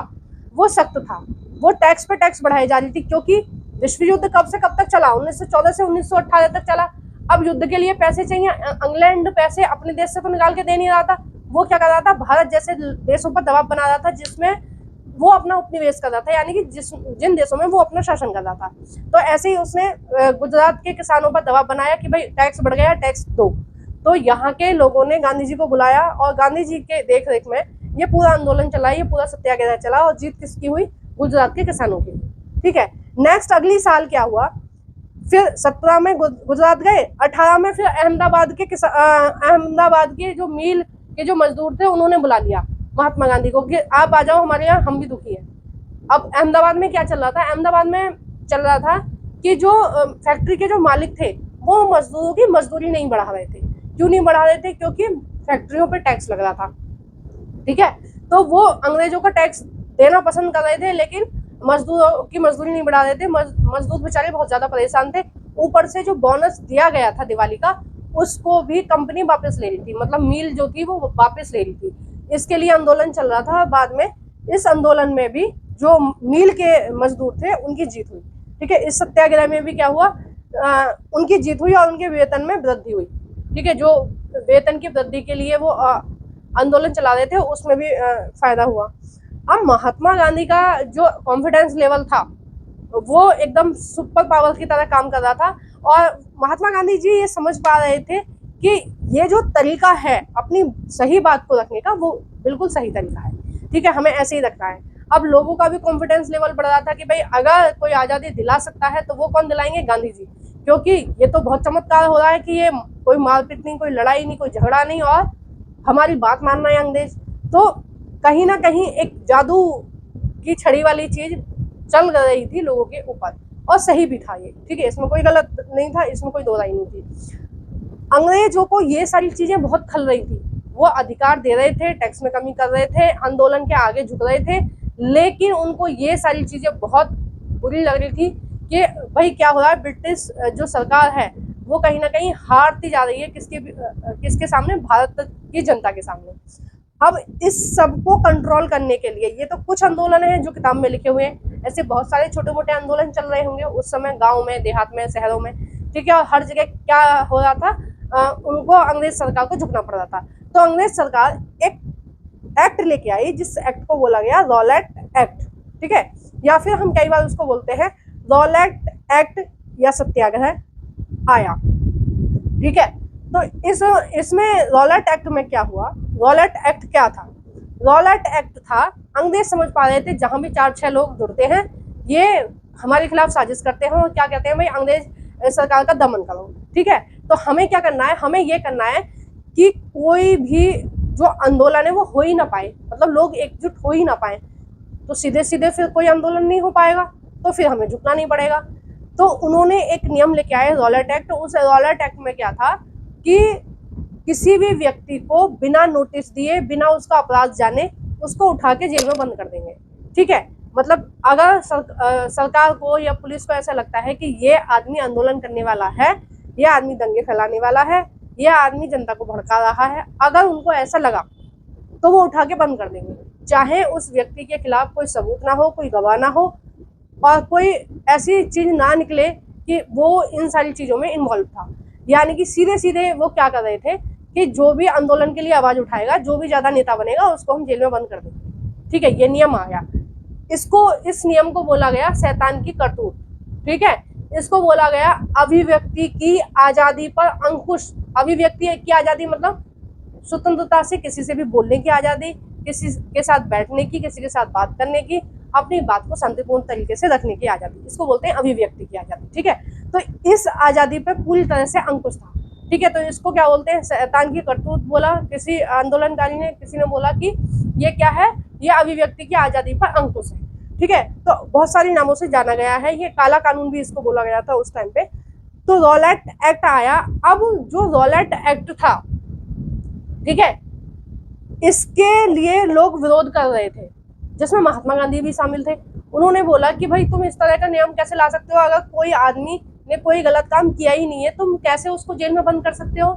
वो सख्त था, वो टैक्स पे टैक्स बढ़ाई जा रही थी, क्योंकि विश्व युद्ध कब से कब तक चला, 1914 से 1918 तक चला। अब युद्ध के लिए पैसे चाहिए, इंग्लैंड पैसे अपने देश से तो निकाल के दे नहीं रहा था, वो क्या कर रहा था, भारत जैसे देशों पर दबाव बना रहा था जिसमें वो अपना उपनिवेश कर रहा था, यानी कि जिन देशों में वो अपना शासन कर रहा था। तो ऐसे ही उसने गुजरात के किसानों पर दबाव बनाया कि भाई टैक्स बढ़ गया, टैक्स दो। तो यहाँ के लोगों ने गांधी जी को बुलाया और गांधी जी के देख रेख में ये पूरा आंदोलन चला, ये पूरा सत्याग्रह चला, और जीत किसकी हुई, गुजरात के किसानों की, ठीक है। नेक्स्ट अगली साल क्या हुआ, फिर 17 में गुजरात गए, 18 में फिर अहमदाबाद के जो मील के जो मजदूर थे उन्होंने बुला लिया महात्मा गांधी को कि आप आ जाओ हमारे यहाँ, हम भी दुखी हैं। अब अहमदाबाद में क्या चल रहा था, अहमदाबाद में चल रहा था कि जो फैक्ट्री के जो मालिक थे वो मजदूरों की मजदूरी नहीं बढ़ा रहे थे। क्यों नहीं बढ़ा रहे थे, क्योंकि फैक्ट्रियों पे टैक्स लग रहा था, ठीक है। तो वो अंग्रेजों का टैक्स देना पसंद कर रहे थे, लेकिन मजदूरों की मजदूरी नहीं बढ़ा रहे थे। मजदूर बेचारे बहुत ज्यादा परेशान थे। ऊपर से जो बोनस दिया गया था दिवाली का, उसको भी कंपनी वापस ले रही थी, मतलब मिल जो थी वो वापस ले रही थी। इसके लिए आंदोलन चल रहा था। बाद में इस आंदोलन में भी जो मिल के मजदूर थे उनकी जीत हुई, ठीक है। इस सत्याग्रह में भी क्या हुआ, उनकी जीत हुई और उनके वेतन में वृद्धि हुई, ठीक है। जो वेतन की वृद्धि के लिए वो आंदोलन चला रहे थे उसमें भी फायदा हुआ। अब महात्मा गांधी का जो कॉन्फिडेंस लेवल था वो एकदम सुपर पावर की तरह काम कर रहा था, और महात्मा गांधी जी ये समझ पा रहे थे कि ये जो तरीका है अपनी सही बात को रखने का, वो बिल्कुल सही तरीका है, ठीक है, हमें ऐसे ही रखना है। अब लोगों का भी कॉन्फिडेंस लेवल बढ़ रहा था कि भाई अगर कोई आज़ादी दिला सकता है तो वो कौन दिलाएंगे, गांधी जी, क्योंकि ये तो बहुत चमत्कार हो रहा है कि ये कोई मारपीट नहीं, कोई लड़ाई नहीं, कोई झगड़ा नहीं, और हमारी बात मान रहे हैं अंग्रेज। तो कहीं ना कहीं एक जादू की छड़ी वाली चीज चल रही थी लोगों के ऊपर, और सही भी था ये, ठीक है, इसमें कोई गलत नहीं था, इसमें कोई दो राय नहीं थी। अंग्रेजों को ये सारी चीजें बहुत खल रही थी, वो अधिकार दे रहे थे, टैक्स में कमी कर रहे थे, आंदोलन के आगे झुक रहे थे, लेकिन उनको ये सारी चीजें बहुत बुरी लग रही थी कि भाई क्या हो रहा है, ब्रिटिश जो सरकार है वो कहीं ना कहीं हारती जा रही है किसके सामने, भारत की जनता के सामने। अब इस सब को कंट्रोल करने के लिए, ये तो कुछ आंदोलन है जो किताब में लिखे हुए हैं, ऐसे बहुत सारे छोटे मोटे आंदोलन चल रहे होंगे उस समय, गाँव में, देहात में, शहरों में, ठीक है। और हर जगह क्या हो रहा था, उनको अंग्रेज सरकार को झुकना पड़ रहा था। तो अंग्रेज सरकार एक एक्ट लेके आई जिस एक्ट को बोला गया रॉलेट एक्ट, ठीक है, या फिर हम कई बार उसको बोलते हैं रॉलेट एक्ट या सत्याग्रह आया, ठीक है। तो इसमें रॉलेट एक्ट में क्या हुआ, रॉलेट एक्ट क्या था, रॉलेट एक्ट था, अंग्रेज समझ पा रहे थे जहां भी 4-6 लोग जुड़ते हैं ये हमारे खिलाफ साजिश करते हैं, और क्या कहते हैं भाई अंग्रेज सरकार का दमन करो, ठीक है। तो हमें क्या करना है, हमें ये करना है कि कोई भी जो आंदोलन है वो हो ही ना पाए, मतलब लोग एकजुट हो ही ना पाए, तो सीधे सीधे फिर कोई आंदोलन नहीं हो पाएगा, तो फिर हमें झुकना नहीं पड़ेगा। तो उन्होंने एक नियम लेके आए रॉलेट एक्ट। उस रॉलेट एक्ट में क्या था कि किसी भी व्यक्ति को बिना नोटिस दिए, बिना उसका अपराध जाने उसको उठा के जेल में बंद कर देंगे। ठीक है, मतलब अगर सरकार को या पुलिस को ऐसा लगता है कि ये आदमी आंदोलन करने वाला है, ये आदमी दंगे फैलाने वाला है, ये आदमी जनता को भड़का रहा है, अगर उनको ऐसा लगा तो वो उठा के बंद कर देंगे, चाहे उस व्यक्ति के खिलाफ कोई सबूत ना हो, कोई गवाह ना हो और कोई ऐसी चीज ना निकले कि वो इन सारी चीजों में इन्वॉल्व था। यानी कि सीधे सीधे वो क्या कर रहे थे कि जो भी आंदोलन के लिए आवाज उठाएगा, जो भी ज्यादा नेता बनेगा, उसको हम जेल में बंद कर देंगे। ठीक है, ये नियम आया। इस नियम को बोला गया शैतान की करतूत। ठीक है, इसको बोला गया अभिव्यक्ति की आजादी पर अंकुश। अभिव्यक्ति की आजादी मतलब स्वतंत्रता से किसी से भी बोलने की आजादी, किसी के साथ बैठने की, किसी के साथ बात करने की, अपनी बात को शांतिपूर्ण तरीके से रखने की आजादी, इसको बोलते हैं अभिव्यक्ति की आजादी। ठीक है, तो इस आजादी पर पूरी तरह से अंकुश था। ठीक है, तो इसको क्या बोलते हैं, शैतान की करतूत बोला किसी आंदोलनकारी ने। किसी ने बोला कि ये क्या है, ये अभिव्यक्ति की आजादी पर अंकुश है। ठीक है, तो बहुत सारे नामों से जाना गया है, ये काला कानून भी इसको बोला गया था उस टाइम पे। तो रॉलेट एक्ट आया। अब जो रॉलेट एक्ट था, ठीक है, इसके लिए लोग विरोध कर रहे थे, जिसमें महात्मा गांधी भी शामिल थे। उन्होंने बोला कि भाई तुम इस तरह का नियम कैसे ला सकते हो, अगर कोई आदमी ने कोई गलत काम किया ही नहीं है, तुम कैसे उसको जेल में बंद कर सकते हो?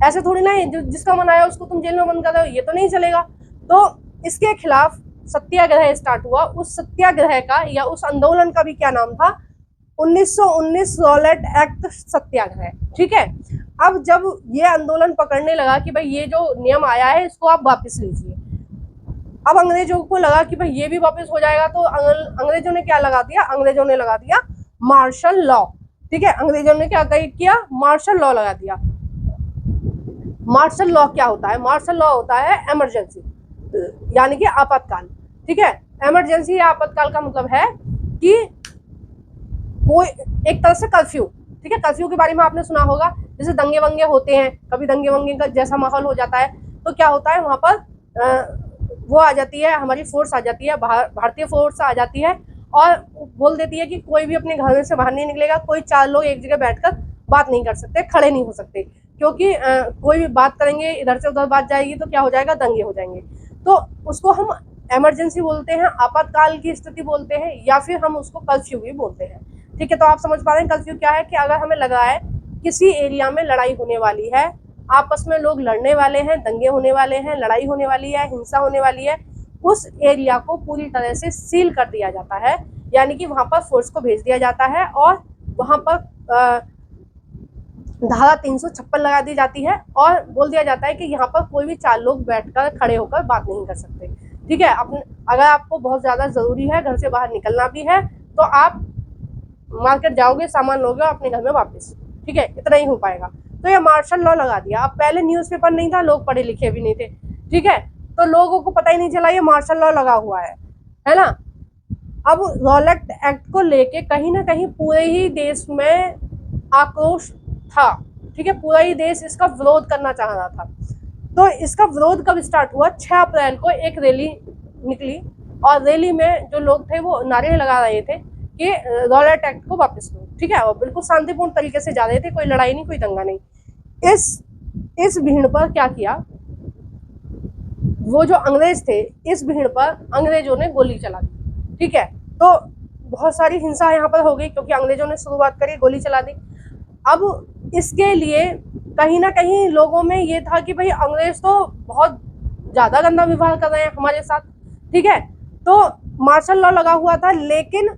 ऐसे थोड़ी ना है जिसका मन आया उसको तुम जेल में बंद कर रहे हो, ये तो नहीं चलेगा। तो इसके खिलाफ सत्याग्रह स्टार्ट हुआ। उस सत्याग्रह का या उस आंदोलन का भी क्या नाम था, 1919 रॉलेट एक्ट सत्याग्रह। ठीक है, अब जब ये आंदोलन पकड़ने लगा कि भाई ये जो नियम आया है इसको आप वापस लीजिए, अब अंग्रेजों को लगा कि भाई ये भी वापस हो जाएगा, तो अंग्रेजों ने क्या लगा दिया, अंग्रेजों ने लगा दिया मार्शल लॉ। ठीक है, अंग्रेजों ने क्या किया, मार्शल लॉ लगा दिया। मार्शल लॉ क्या होता है, मार्शल लॉ होता है इमरजेंसी, यानी कि आपातकाल। ठीक है, इमरजेंसी या आपातकाल का मतलब है कि कोई एक तरह से कर्फ्यू। ठीक है, कर्फ्यू के बारे में आपने सुना होगा, जैसे दंगे वंगे होते हैं, कभी दंगे वंगे का जैसा माहौल हो जाता है तो क्या होता है, वहां पर वो आ जाती है, हमारी फोर्स आ जाती है, भारतीय फोर्स आ जाती है और बोल देती है कि कोई भी अपने घर से बाहर नहीं निकलेगा, कोई 4 लोग एक जगह बैठकर बात नहीं कर सकते, खड़े नहीं हो सकते, क्योंकि कोई भी बात करेंगे, इधर से उधर बात जाएगी तो क्या हो जाएगा, दंगे हो जाएंगे। तो उसको हम इमरजेंसी बोलते हैं, आपातकाल की स्थिति बोलते हैं, या फिर हम उसको कर्फ्यू भी बोलते हैं। ठीक है, तो आप समझ पा रहे हैं कर्फ्यू क्या है, कि अगर हमें लगा है किसी एरिया में लड़ाई होने वाली है, आपस में लोग लड़ने वाले हैं, दंगे होने वाले हैं, लड़ाई होने वाली है, हिंसा होने वाली है, उस एरिया को पूरी तरह से सील कर दिया जाता है, यानी कि वहां पर फोर्स को भेज दिया जाता है और वहां पर धारा 356 लगा दी जाती है और बोल दिया जाता है कि यहाँ पर कोई भी 4 लोग बैठकर खड़े होकर बात नहीं कर सकते। ठीक है, अगर आपको बहुत ज्यादा जरूरी है, घर से बाहर निकलना भी है, तो आप मार्केट जाओगे, सामान लोगे अपने घर में वापस। ठीक है, इतना ही हो पाएगा। तो ये मार्शल लॉ लगा दिया। अब पहले न्यूज़पेपर नहीं था, लोग पढ़े लिखे भी नहीं थे। ठीक है, तो लोगों को पता ही नहीं चला ये मार्शल लॉ लगा हुआ है ना। अब रॉलेट एक्ट को लेके कहीं ना कहीं पूरे ही देश में आक्रोश था। ठीक है, पूरा ही देश इसका विरोध करना चाह रहा था। तो इसका विरोध कब स्टार्ट हुआ, 6 अप्रैल को एक रैली निकली और रैली में जो लोग थे वो नारे लगा रहे थे कि रॉलेट एक्ट को वापस लो। ठीक है, और बिल्कुल शांतिपूर्ण तरीके से जा रहे थे, कोई लड़ाई नहीं, कोई दंगा नहीं। इस भीड़ पर क्या किया, वो जो अंग्रेज थे, इस भीड़ पर अंग्रेजों ने गोली चला दी। ठीक है, तो बहुत सारी हिंसा यहाँ पर हो गई क्योंकि अंग्रेजों ने शुरुआत करी, गोली चला दी। अब इसके लिए कहीं ना कहीं लोगों में ये था कि भाई अंग्रेज तो बहुत ज्यादा गंदा व्यवहार कर रहे हैं हमारे साथ। ठीक है, तो मार्शल लॉ लगा हुआ था, लेकिन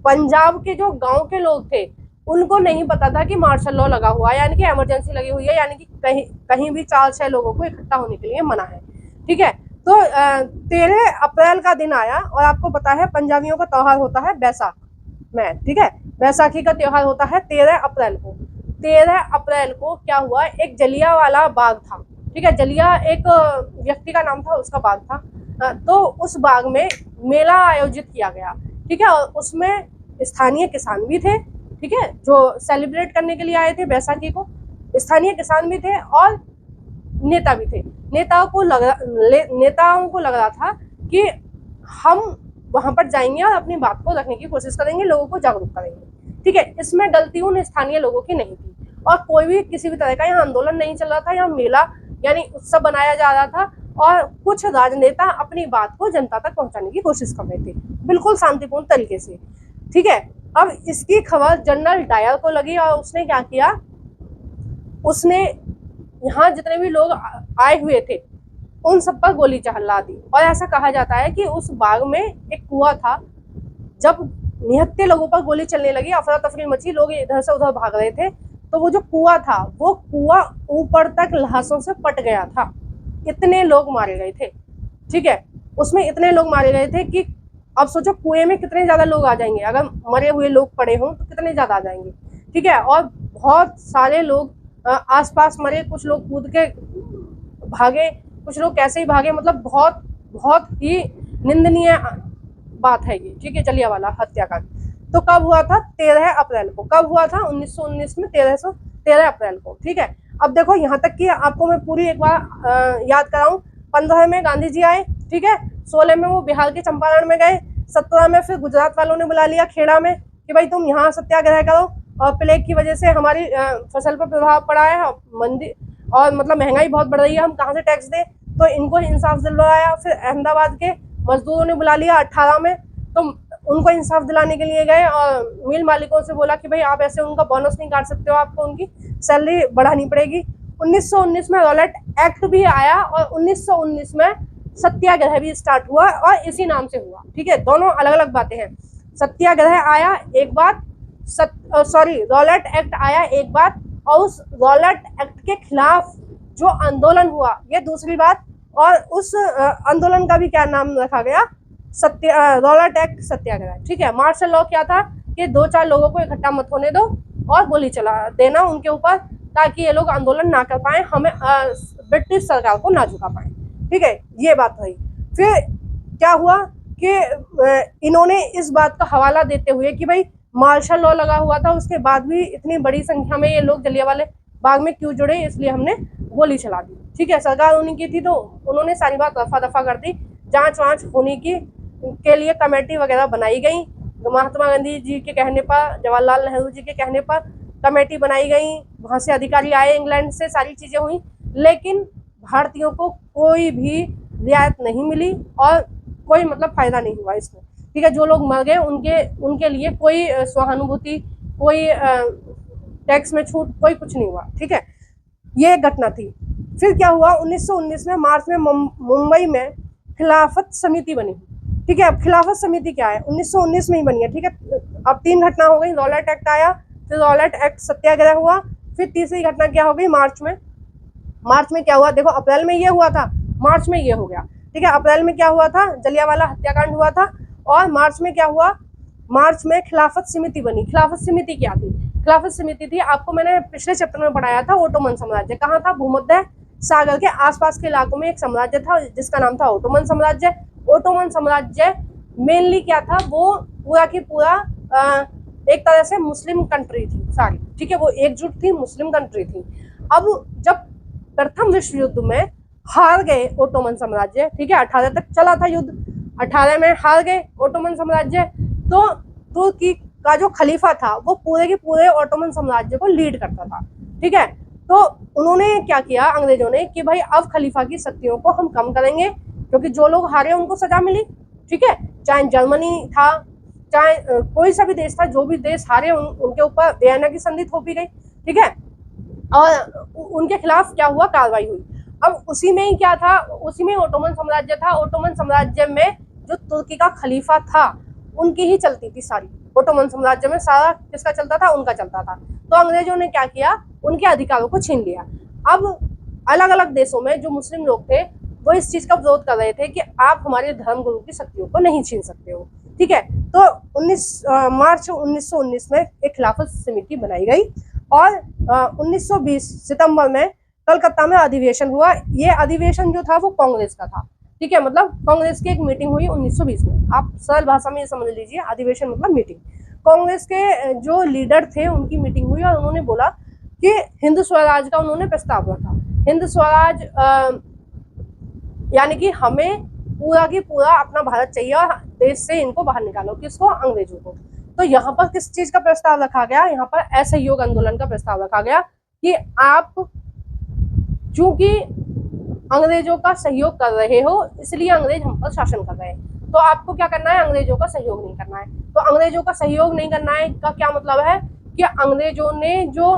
पंजाब के जो गांव के लोग थे उनको नहीं पता था कि मार्शल लॉ लगा हुआ है, यानी कि इमरजेंसी लगी हुई है, यानी कि कहीं भी 4-6 लोगों को इकट्ठा होने के लिए मना है। ठीक है, तो 13 अप्रैल का दिन आया और आपको पता है पंजाबियों का त्योहार होता है बैसाख में। ठीक है, बैसाखी का त्योहार होता है 13 अप्रैल को। 13 अप्रैल को क्या हुआ, एक जलियांवाला बाग था। ठीक है, जलिया एक व्यक्ति का नाम था, उसका बाग था। तो उस बाग में मेला आयोजित किया गया। ठीक है, और उसमें स्थानीय किसान भी थे। ठीक है, जो सेलिब्रेट करने के लिए आए थे बैसाखी को, स्थानीय किसान भी थे और नेता भी थे। नेताओं को लग रहा था कि हम वहां पर जाएंगे और अपनी बात को रखने की कोशिश करेंगे, लोगों को जागरूक करेंगे। ठीक है, इसमें गलती उन स्थानीय लोगों की नहीं थी और कोई भी किसी भी तरह का यहाँ आंदोलन नहीं चल रहा था, यहाँ मेला यानी उत्सव बनाया जा रहा था और कुछ राजनेता अपनी बात को जनता तक पहुंचाने की कोशिश कर रहे थे, बिल्कुल शांतिपूर्ण तरीके से। ठीक है, अब इसकी खबर जनरल डायर को लगी और उसने क्या किया, उसने यहाँ जितने भी लोग आए हुए थे उन सब पर गोली चला दी। और ऐसा कहा जाता है कि उस बाग में एक कुआं था, जब निहत्थे लोगों पर गोली चलने लगी, अफरा तफरी मची, लोग इधर से उधर भाग रहे थे, तो वो जो कुआं था वो कुआं ऊपर तक लाशों से पट गया था। इतने लोग मारे गए थे। ठीक है, उसमें इतने लोग मारे गए थे कि अब सोचो कुएं में कितने ज्यादा लोग आ जाएंगे, अगर मरे हुए लोग पड़े हों तो कितने ज्यादा आ जाएंगे। ठीक है, और बहुत सारे लोग आसपास मरे, कुछ लोग कूद के भागे, कुछ लोग कैसे ही भागे, मतलब बहुत बहुत ही निंदनीय बात है ये। ठीक है, जलियांवाला हत्याकांड। तो कब हुआ था? 13 अप्रैल को। कब हुआ था? 1919 में 13 अप्रैल को। ठीक है, अब देखो यहाँ तक कि आपको मैं पूरी एक बार याद कराऊं। 15 में गांधी जी आए। ठीक है, 16 में वो बिहार के चंपारण में गए, 17 में फिर गुजरात वालों ने बुला लिया खेड़ा में कि भाई तुम यहाँ सत्याग्रह करो, और प्लेग की वजह से हमारी फसल पर प्रभाव पड़ा है, मंदी और मतलब महंगाई बहुत बढ़ रही है, हम कहाँ से टैक्स दें, तो इनको इंसाफ दिलवाया। फिर अहमदाबाद के मजदूरों ने बुला लिया 18 में, तो उनको इंसाफ दिलाने के लिए गए और मिल मालिकों से बोला कि भाई आप ऐसे उनका बोनस नहीं काट सकते हो, आपको उनकी सैलरी बढ़ानी पड़ेगी। 1919 में रॉलेट एक्ट भी आया और 1919 में सत्याग्रह भी स्टार्ट हुआ और इसी नाम से हुआ। ठीक है, दोनों अलग अलग बातें हैं। सत्याग्रह आया एक बात, रॉलेट एक्ट आया एक बात, और उस रॉलेट एक्ट के खिलाफ जो आंदोलन हुआ ये दूसरी बात। और उस आंदोलन का भी क्या नाम रखा गया? रॉलेट एक्ट सत्याग्रह। ठीक है, मार्शल लॉ क्या था कि 2-4 लोगों को इकट्ठा मत होने दो और गोली चला देना उनके ऊपर, ताकि ये लोग आंदोलन ना कर पाए, हमें ब्रिटिश सरकार को ना झुका पाए। ठीक है, ये बात हुई। फिर क्या हुआ कि इन्होंने इस बात का हवाला देते हुए कि भाई मार्शल लॉ लगा हुआ था, उसके बाद भी इतनी बड़ी संख्या में ये लोग जलियांवाले बाग में क्यों जुड़े, इसलिए हमने गोली चला दी। ठीक है, सरकार उन्हीं की थी तो उन्होंने सारी बात रफा दफा कर दी। जांच वाँच होने की के लिए कमेटी वगैरह बनाई गई, महात्मा गांधी जी के कहने पर, जवाहरलाल नेहरू जी के कहने पर कमेटी बनाई गई, वहाँ से अधिकारी आए इंग्लैंड से, सारी चीज़ें हुई, लेकिन भारतीयों को कोई भी रियायत नहीं मिली और कोई मतलब फायदा नहीं हुआ इसमें। ठीक है, जो लोग मर गए उनके लिए कोई सहानुभूति, कोई टैक्स में छूट, कोई कुछ नहीं हुआ। ठीक है, ये एक घटना थी। फिर क्या हुआ? 1919 में मार्च में मुंबई में खिलाफत समिति बनी। ठीक है, अब खिलाफत समिति क्या है? 1919 में ही बनी है। ठीक है, अब 3 घटना हो गई। रॉलेट एक्ट आया, फिर रॉलेट एक्ट सत्याग्रह हुआ, फिर तीसरी घटना क्या हो गई? मार्च में क्या हुआ? देखो, अप्रैल में ये हुआ था, मार्च में ये हो गया। ठीक है, अप्रैल में क्या हुआ था? जलियांवाला हत्याकांड हुआ था। और मार्च में क्या हुआ? मार्च में खिलाफत समिति बनी। खिलाफत समिति क्या थी? खिलाफत समिति थी, आपको मैंने पिछले चैप्टर में पढ़ाया था, ओटोमन साम्राज्य। कहाँ था? भूमध्य सागर के आसपास के इलाकों में एक साम्राज्य था जिसका नाम था ओटोमन साम्राज्य। ओटोमन साम्राज्य मेनली क्या था? वो पूरा की पूरा एक तरह से मुस्लिम कंट्री थी सारी। ठीक है, वो एकजुट थी, मुस्लिम कंट्री थी। अब जब प्रथम विश्व युद्ध में हार गए ओटोमन साम्राज्य, ठीक है, 18 तक चला था युद्ध, 18 में हार गए ओटोमन साम्राज्य, तो तुर्की का जो खलीफा था वो पूरे के पूरे ओटोमन साम्राज्य को लीड करता था। ठीक है, तो उन्होंने क्या किया अंग्रेजों ने कि भाई अब खलीफा की शक्तियों को हम कम करेंगे, क्योंकि जो लोग हारे उनको सजा मिली। ठीक है, चाहे जर्मनी था, चाहे कोई सा भी देश था, जो भी देश हारे उनके ऊपर वियना की संधि थोपी गई। ठीक है, और उनके खिलाफ क्या हुआ? कार्रवाई हुई। अब उसी में ही क्या था? उसी में ओटोमन साम्राज्य था। ओटोमन साम्राज्य में जो तुर्की का खलीफा था उनकी ही चलती थी सारी। ओटोमन साम्राज्य में सारा किसका चलता था? उनका चलता था। तो अंग्रेजों ने क्या किया? उनके अधिकारों को छीन लिया। अब अलग अलग देशों में जो मुस्लिम लोग थे वो इस चीज का विरोध कर रहे थे कि आप हमारे धर्मगुरु की शक्तियों को नहीं छीन सकते हो। ठीक है, तो मार्च 1919 में एक खिलाफत समिति बनाई गई और 1920 सितंबर में कलकत्ता में अधिवेशन हुआ। ये अधिवेशन जो था वो कांग्रेस का था। ठीक है, मतलब कांग्रेस की एक मीटिंग हुई 1920 में। आप सरल भाषा में ये समझ लीजिए, अधिवेशन मतलब मीटिंग। कांग्रेस के जो लीडर थे उनकी मीटिंग हुई और उन्होंने बोला कि हिंदू स्वराज का उन्होंने प्रस्ताव रखा। हिंदू स्वराज यानी कि हमें पूरा की पूरा अपना भारत चाहिए और देश से इनको बाहर निकालो। किसको? अंग्रेजों को। तो यहाँ पर किस चीज का प्रस्ताव रखा गया? यहाँ पर असहयोग आंदोलन का प्रस्ताव रखा गया कि आप, चूंकि अंग्रेजों का सहयोग कर रहे हो, इसलिए अंग्रेज हम पर शासन कर रहे हैं। तो आपको क्या करना है, अंग्रेजों का सहयोग नहीं करना है। तो अंग्रेजों का सहयोग नहीं करना है का क्या मतलब है कि अंग्रेजों ने जो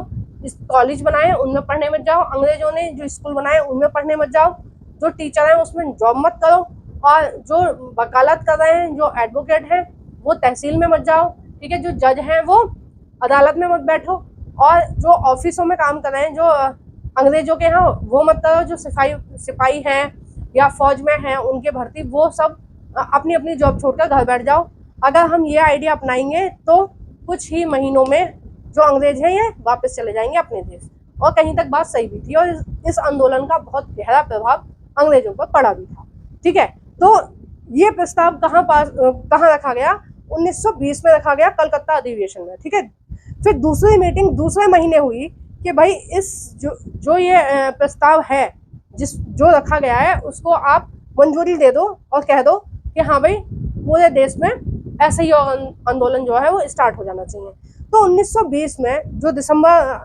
कॉलेज बनाए उनमें पढ़ने मत जाओ, अंग्रेजों ने जो स्कूल बनाए उनमें पढ़ने मत जाओ, जो टीचर है उसमें जॉब मत करो, और जो वकालत कर रहे हैं, जो एडवोकेट हैं, वो तहसील में मत जाओ, ठीक है, जो जज हैं वो अदालत में मत बैठो, और जो ऑफिसों में काम कर रहे हैं, जो अंग्रेजों के यहाँ, वो मत करो, जो सिपाही हैं या फौज में हैं उनके भर्ती, वो सब अपनी अपनी जॉब छोड़कर घर बैठ जाओ। अगर हम ये आइडिया अपनाएंगे तो कुछ ही महीनों में जो अंग्रेज हैं ये वापस चले जाएंगे अपने देश। और कहीं तक बात सही भी थी, और इस आंदोलन का बहुत गहरा प्रभाव अंग्रेजों पर पड़ा भी था। ठीक है, तो ये प्रस्ताव कहाँ रखा गया, 1920 में रखा गया, कलकत्ता अधिवेशन में। ठीक है, फिर दूसरी मीटिंग दूसरे महीने हुई कि भाई इस जो ये प्रस्ताव है जो रखा गया है उसको आप मंजूरी दे दो और कह दो कि हाँ भाई पूरे देश में ऐसे ही आंदोलन जो है वो स्टार्ट हो जाना चाहिए। तो 1920 में जो दिसंबर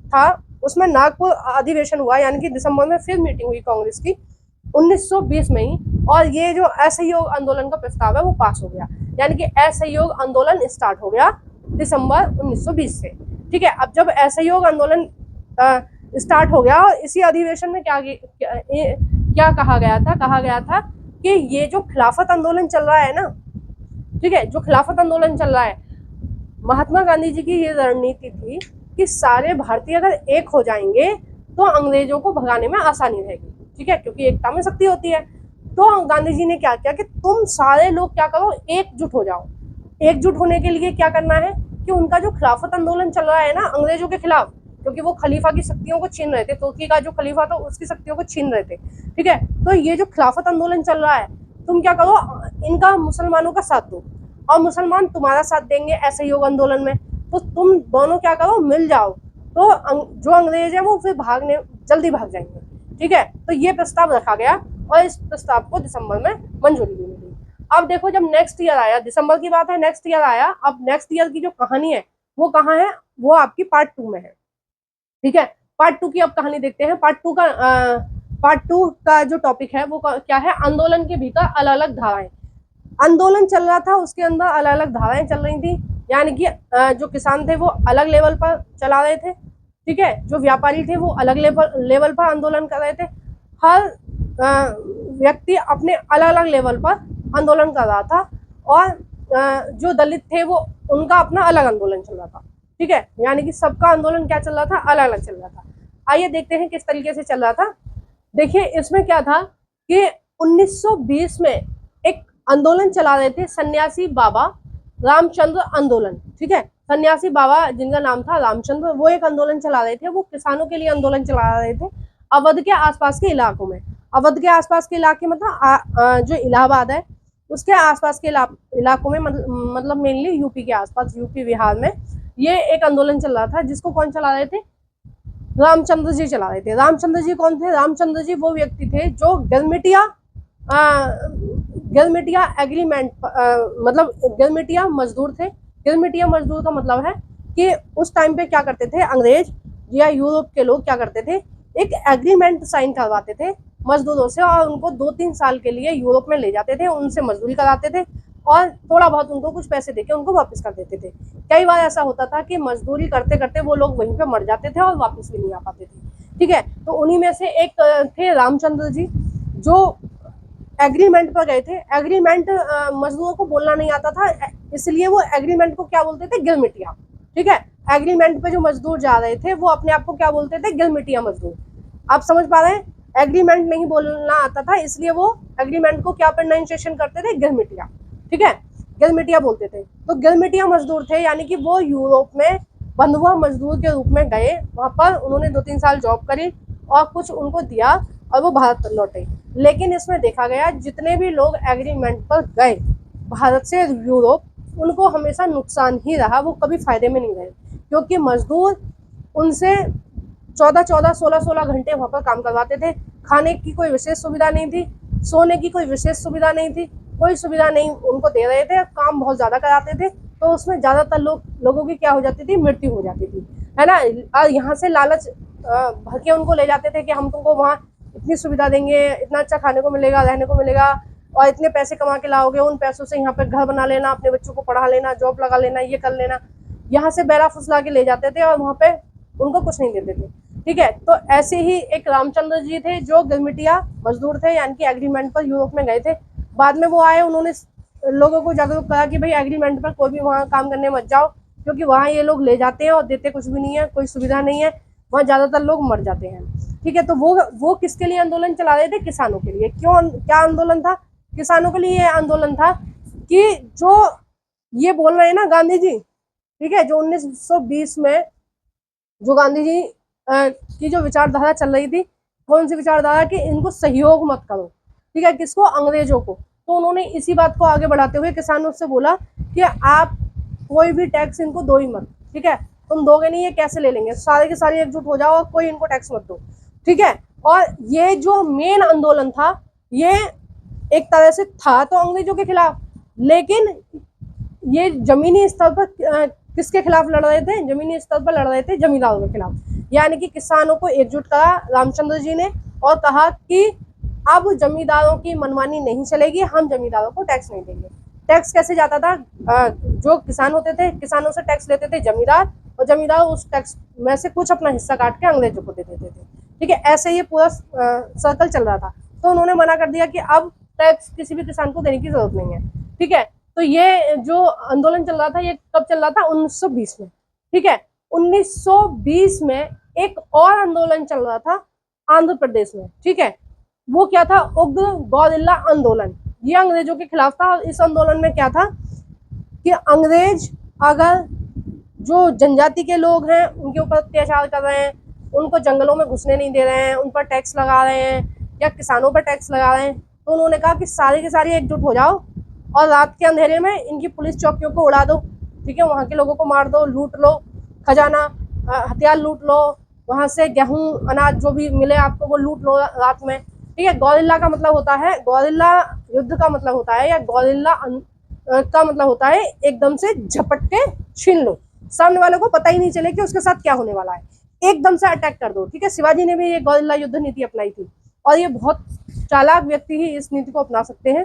था उसमें नागपुर अधिवेशन हुआ, यानी कि दिसंबर में फिर मीटिंग हुई कांग्रेस की 1920 में ही, और ये जो असहयोग आंदोलन का प्रस्ताव है वो पास हो गया, यानी कि असहयोग आंदोलन स्टार्ट हो गया दिसंबर 1920 से। ठीक है, अब जब असहयोग आंदोलन स्टार्ट हो गया, और इसी अधिवेशन में क्या कहा गया था कि ये जो खिलाफत आंदोलन चल रहा है ना, ठीक है, जो खिलाफत आंदोलन चल रहा है, महात्मा गांधी जी की ये रणनीति थी कि सारे भारतीय अगर एक हो जाएंगे तो अंग्रेजों को भगाने में आसानी रहेगी। ठीक है, क्योंकि एकता में शक्ति होती है। तो गांधी जी ने क्या किया कि तुम सारे लोग क्या करो, एकजुट हो जाओ। एकजुट होने के लिए क्या करना है कि उनका जो खिलाफत आंदोलन चल रहा है ना अंग्रेजों के खिलाफ, क्योंकि वो खलीफा की शक्तियों को छीन रहे थे, तुर्की का जो खलीफा था उसकी शक्तियों को छीन रहे थे। ठीक है, तो ये जो खिलाफत आंदोलन चल रहा है, तुम क्या करो, इनका मुसलमानों का साथ दो, और मुसलमान तुम्हारा साथ देंगे असहयोग आंदोलन में, तो तुम दोनों क्या करो, मिल जाओ, तो जो अंग्रेज है वो फिर जल्दी भाग जाएंगे। ठीक है, तो ये प्रस्ताव रखा गया, और इस प्रस्ताव को दिसंबर में मंजूरी भी मिली। अब देखो जब नेक्स्ट ईयर आया, दिसंबर की बात है, नेक्स्ट ईयर आया, अब नेक्स्ट ईयर की जो कहानी है वो कहाँ है, वो आपकी पार्ट 2 में है। ठीक है, पार्ट 2 की अब कहानी देखते हैं। पार्ट टू का जो टॉपिक है वो क्या है, आंदोलन के भीतर अलग अलग धाराएं। आंदोलन चल रहा था, उसके अंदर अलग अलग धाराएं चल रही थी, यानी कि जो किसान थे वो अलग लेवल पर चला रहे थे। ठीक है, जो व्यापारी थे वो अलग लेवल पर आंदोलन कर रहे थे। हर व्यक्ति अपने अलग अलग लेवल पर आंदोलन कर रहा था, और जो दलित थे वो उनका अपना अलग आंदोलन चल रहा था। ठीक है, यानी कि सबका आंदोलन क्या चल रहा था, अलग अलग चल रहा था। आइए देखते हैं किस तरीके से चल रहा था। देखिए इसमें क्या था कि 1920 में एक आंदोलन चला रहे थे सन्यासी बाबा रामचंद्र आंदोलन। ठीक है, सन्यासी बाबा जिनका नाम था रामचंद्र, वो एक आंदोलन चला रहे थे, वो किसानों के लिए आंदोलन चला रहे थे अवध के आसपास के इलाकों में। अवध के आसपास के इलाके मतलब जो इलाहाबाद है उसके आसपास के इलाकों में, मतलब मेनली यूपी के आसपास, यूपी बिहार में ये एक आंदोलन चल रहा था, जिसको कौन चला रहे थे, रामचंद्र जी चला रहे थे। रामचंद्र जी कौन थे, रामचंद्र जी वो व्यक्ति थे जो गिरमिटिया एग्रीमेंट, मतलब गिरमिटिया मजदूर थे। गिरमिटिया मजदूर का मतलब है कि उस टाइम पे क्या करते थे अंग्रेज या यूरोप के लोग क्या करते थे, एक एग्रीमेंट साइन करवाते थे मजदूरों से, और उनको 2-3 साल के लिए यूरोप में ले जाते थे, उनसे मजदूरी कराते थे, और थोड़ा बहुत उनको कुछ पैसे देके उनको वापस कर देते थे। कई बार ऐसा होता था कि मजदूरी करते करते वो लोग वहीं पे मर जाते थे और वापस भी नहीं आ पाते थे। ठीक है, तो उन्हीं में से एक थे रामचंद्र जी, जो एग्रीमेंट पर गए थे। एग्रीमेंट मजदूरों को बोलना नहीं आता था, इसलिए वो एग्रीमेंट को क्या बोलते थे, गिरमिटिया। ठीक है, एग्रीमेंट पे जो मजदूर जा रहे थे वो अपने आप को क्या बोलते थे, गिरमिटिया मजदूर। आप समझ पा रहे हैं, एग्रीमेंट नहीं बोलना आता था, इसलिए वो एग्रीमेंट को क्या प्रोनाउंसिएशन करते थे, गिरमिटिया। ठीक है, गिरमिटिया बोलते थे। तो गिरमिटिया मजदूर थे, यानी कि वो यूरोप में बंधुआ मजदूर के रूप में गए, वहां पर उन्होंने 2-3 साल जॉब करी और कुछ उनको दिया और वो भारत लौटे। लेकिन इसमें देखा गया जितने भी लोग एग्रीमेंट पर गए भारत से यूरोप, उनको हमेशा नुकसान ही रहा, वो कभी फायदे में नहीं गए, क्योंकि मजदूर उनसे 14-14, 16-16 घंटे वहां पर काम करवाते थे। खाने की कोई विशेष सुविधा नहीं थी, सोने की कोई विशेष सुविधा नहीं थी, कोई सुविधा नहीं उनको दे रहे थे, काम बहुत ज्यादा कराते थे, तो उसमें ज्यादातर लोगों की क्या हो जाती थी, मृत्यु हो जाती थी, है ना। और यहाँ से लालच भर के उनको ले जाते थे कि हम तुमको वहाँ इतनी सुविधा देंगे, इतना अच्छा खाने को मिलेगा, रहने को मिलेगा, और इतने पैसे कमा के लाओगे, उन पैसों से यहाँ पे घर बना लेना, अपने बच्चों को पढ़ा लेना, जॉब लगा लेना, ये कर लेना। यहाँ से बैरा फुसला के ले जाते थे और वहाँ पे उनको कुछ नहीं देते थे। ठीक है, तो ऐसे ही एक रामचंद्र जी थे जो गिरमिटिया मजदूर थे, यानी कि एग्रीमेंट पर यूरोप में गए थे। बाद में वो आए, उन्होंने लोगों को जागरूक करा कि भाई एग्रीमेंट पर कोई भी वहाँ काम करने मत जाओ, क्योंकि वहाँ ये लोग ले जाते हैं और देते कुछ भी नहीं है, कोई सुविधा नहीं है, वहाँ ज्यादातर लोग मर जाते हैं। ठीक है, तो वो किसके लिए आंदोलन चला रहे थे? किसानों के लिए। क्यों, क्या आंदोलन था? किसानों के लिए आंदोलन था कि जो ये बोल रहे हैं ना गांधी जी, ठीक है, जो 1920 में जो गांधी जी की जो विचारधारा चल रही थी, कौन सी विचारधारा की इनको सहयोग मत करो। ठीक है, किसको? अंग्रेजों को। तो उन्होंने इसी बात को आगे बढ़ाते हुए किसानों से बोला कि आप कोई भी टैक्स इनको दो ही मत। ठीक है, तुम दोगे नहीं, ये कैसे ले लेंगे? सारे के सारे एकजुट हो जाओ और कोई इनको टैक्स मत दो। ठीक है, और ये जो मेन आंदोलन था, ये एक तरह से था तो अंग्रेजों के खिलाफ, लेकिन ये जमीनी स्तर पर किसके खिलाफ लड़ रहे थे? जमीनी स्तर पर लड़ रहे थे जमींदारों के खिलाफ। यानी कि किसानों को एकजुट करा रामचंद्र जी ने और कहा कि अब जमींदारों की मनमानी नहीं चलेगी, हम जमींदारों को टैक्स नहीं देंगे। टैक्स कैसे जाता था? जो किसान होते थे, किसानों से टैक्स लेते थे जमींदार, और जमींदार उस टैक्स में से कुछ अपना हिस्सा काट के अंग्रेजों को दे देते थे। ठीक है, ऐसे ये पूरा सर्कल चल रहा था। तो उन्होंने मना कर दिया कि अब टैक्स किसी भी किसान को देने की जरूरत नहीं है। ठीक है, तो ये जो आंदोलन चल रहा था, ये कब चल रहा था? 1920 में। ठीक है, 1920 में एक और आंदोलन चल रहा था आंध्र प्रदेश में। ठीक है, वो क्या था? उग्र गौरिल्ला आंदोलन। ये अंग्रेजों के खिलाफ था। और इस आंदोलन में क्या था कि अंग्रेज अगर जो जनजाति के लोग हैं उनके ऊपर अत्याचार कर रहे हैं, उनको जंगलों में घुसने नहीं दे रहे हैं, उन पर टैक्स लगा रहे हैं, या किसानों पर टैक्स लगा रहे हैं, तो उन्होंने कहा कि सारे के सारे एकजुट हो जाओ और रात के अंधेरे में इनकी पुलिस चौकियों को उड़ा दो। ठीक है, वहाँ के लोगों को मार दो, लूट लो खजाना, हथियार लूट लो, वहाँ से गेहूं अनाज जो भी मिले आपको वो लूट लो रात में। ठीक है, गौरिल्ला का मतलब होता है, गौरिल्ला युद्ध का मतलब होता है, या गौरिल्ला का मतलब होता है एकदम से झपट के छीन लो, सामने वाले को पता ही नहीं चले कि उसके साथ क्या होने वाला है, एकदम से अटैक कर दो। ठीक है, शिवाजी ने भी ये गौरिल्ला युद्ध नीति अपनाई थी, और ये बहुत चालाक व्यक्ति ही इस नीति को अपना सकते हैं,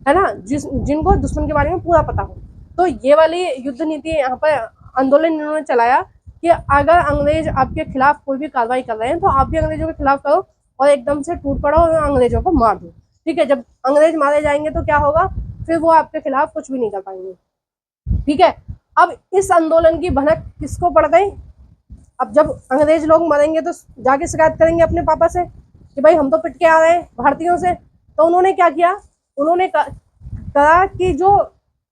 है ना, जिनको दुश्मन के बारे में पूरा पता हो। तो ये वाली युद्ध नीति यहाँ पर आंदोलन इन्होंने चलाया कि अगर अंग्रेज आपके खिलाफ कोई भी कार्रवाई कर रहे हैं तो आप भी अंग्रेजों के खिलाफ करो और एकदम से टूट पड़ो और अंग्रेजों को मार दो। ठीक है, जब अंग्रेज मारे जाएंगे तो क्या होगा? फिर वो आपके खिलाफ कुछ भी नहीं कर पाएंगे। ठीक है, अब इस आंदोलन की भनक किसको पड़ गई? अब जब अंग्रेज लोग मरेंगे तो जाके शिकायत करेंगे अपने पापा से कि भाई हम तो पिट के आ रहे हैं भारतीयों से। तो उन्होंने क्या किया? उन्होंने कहा कि जो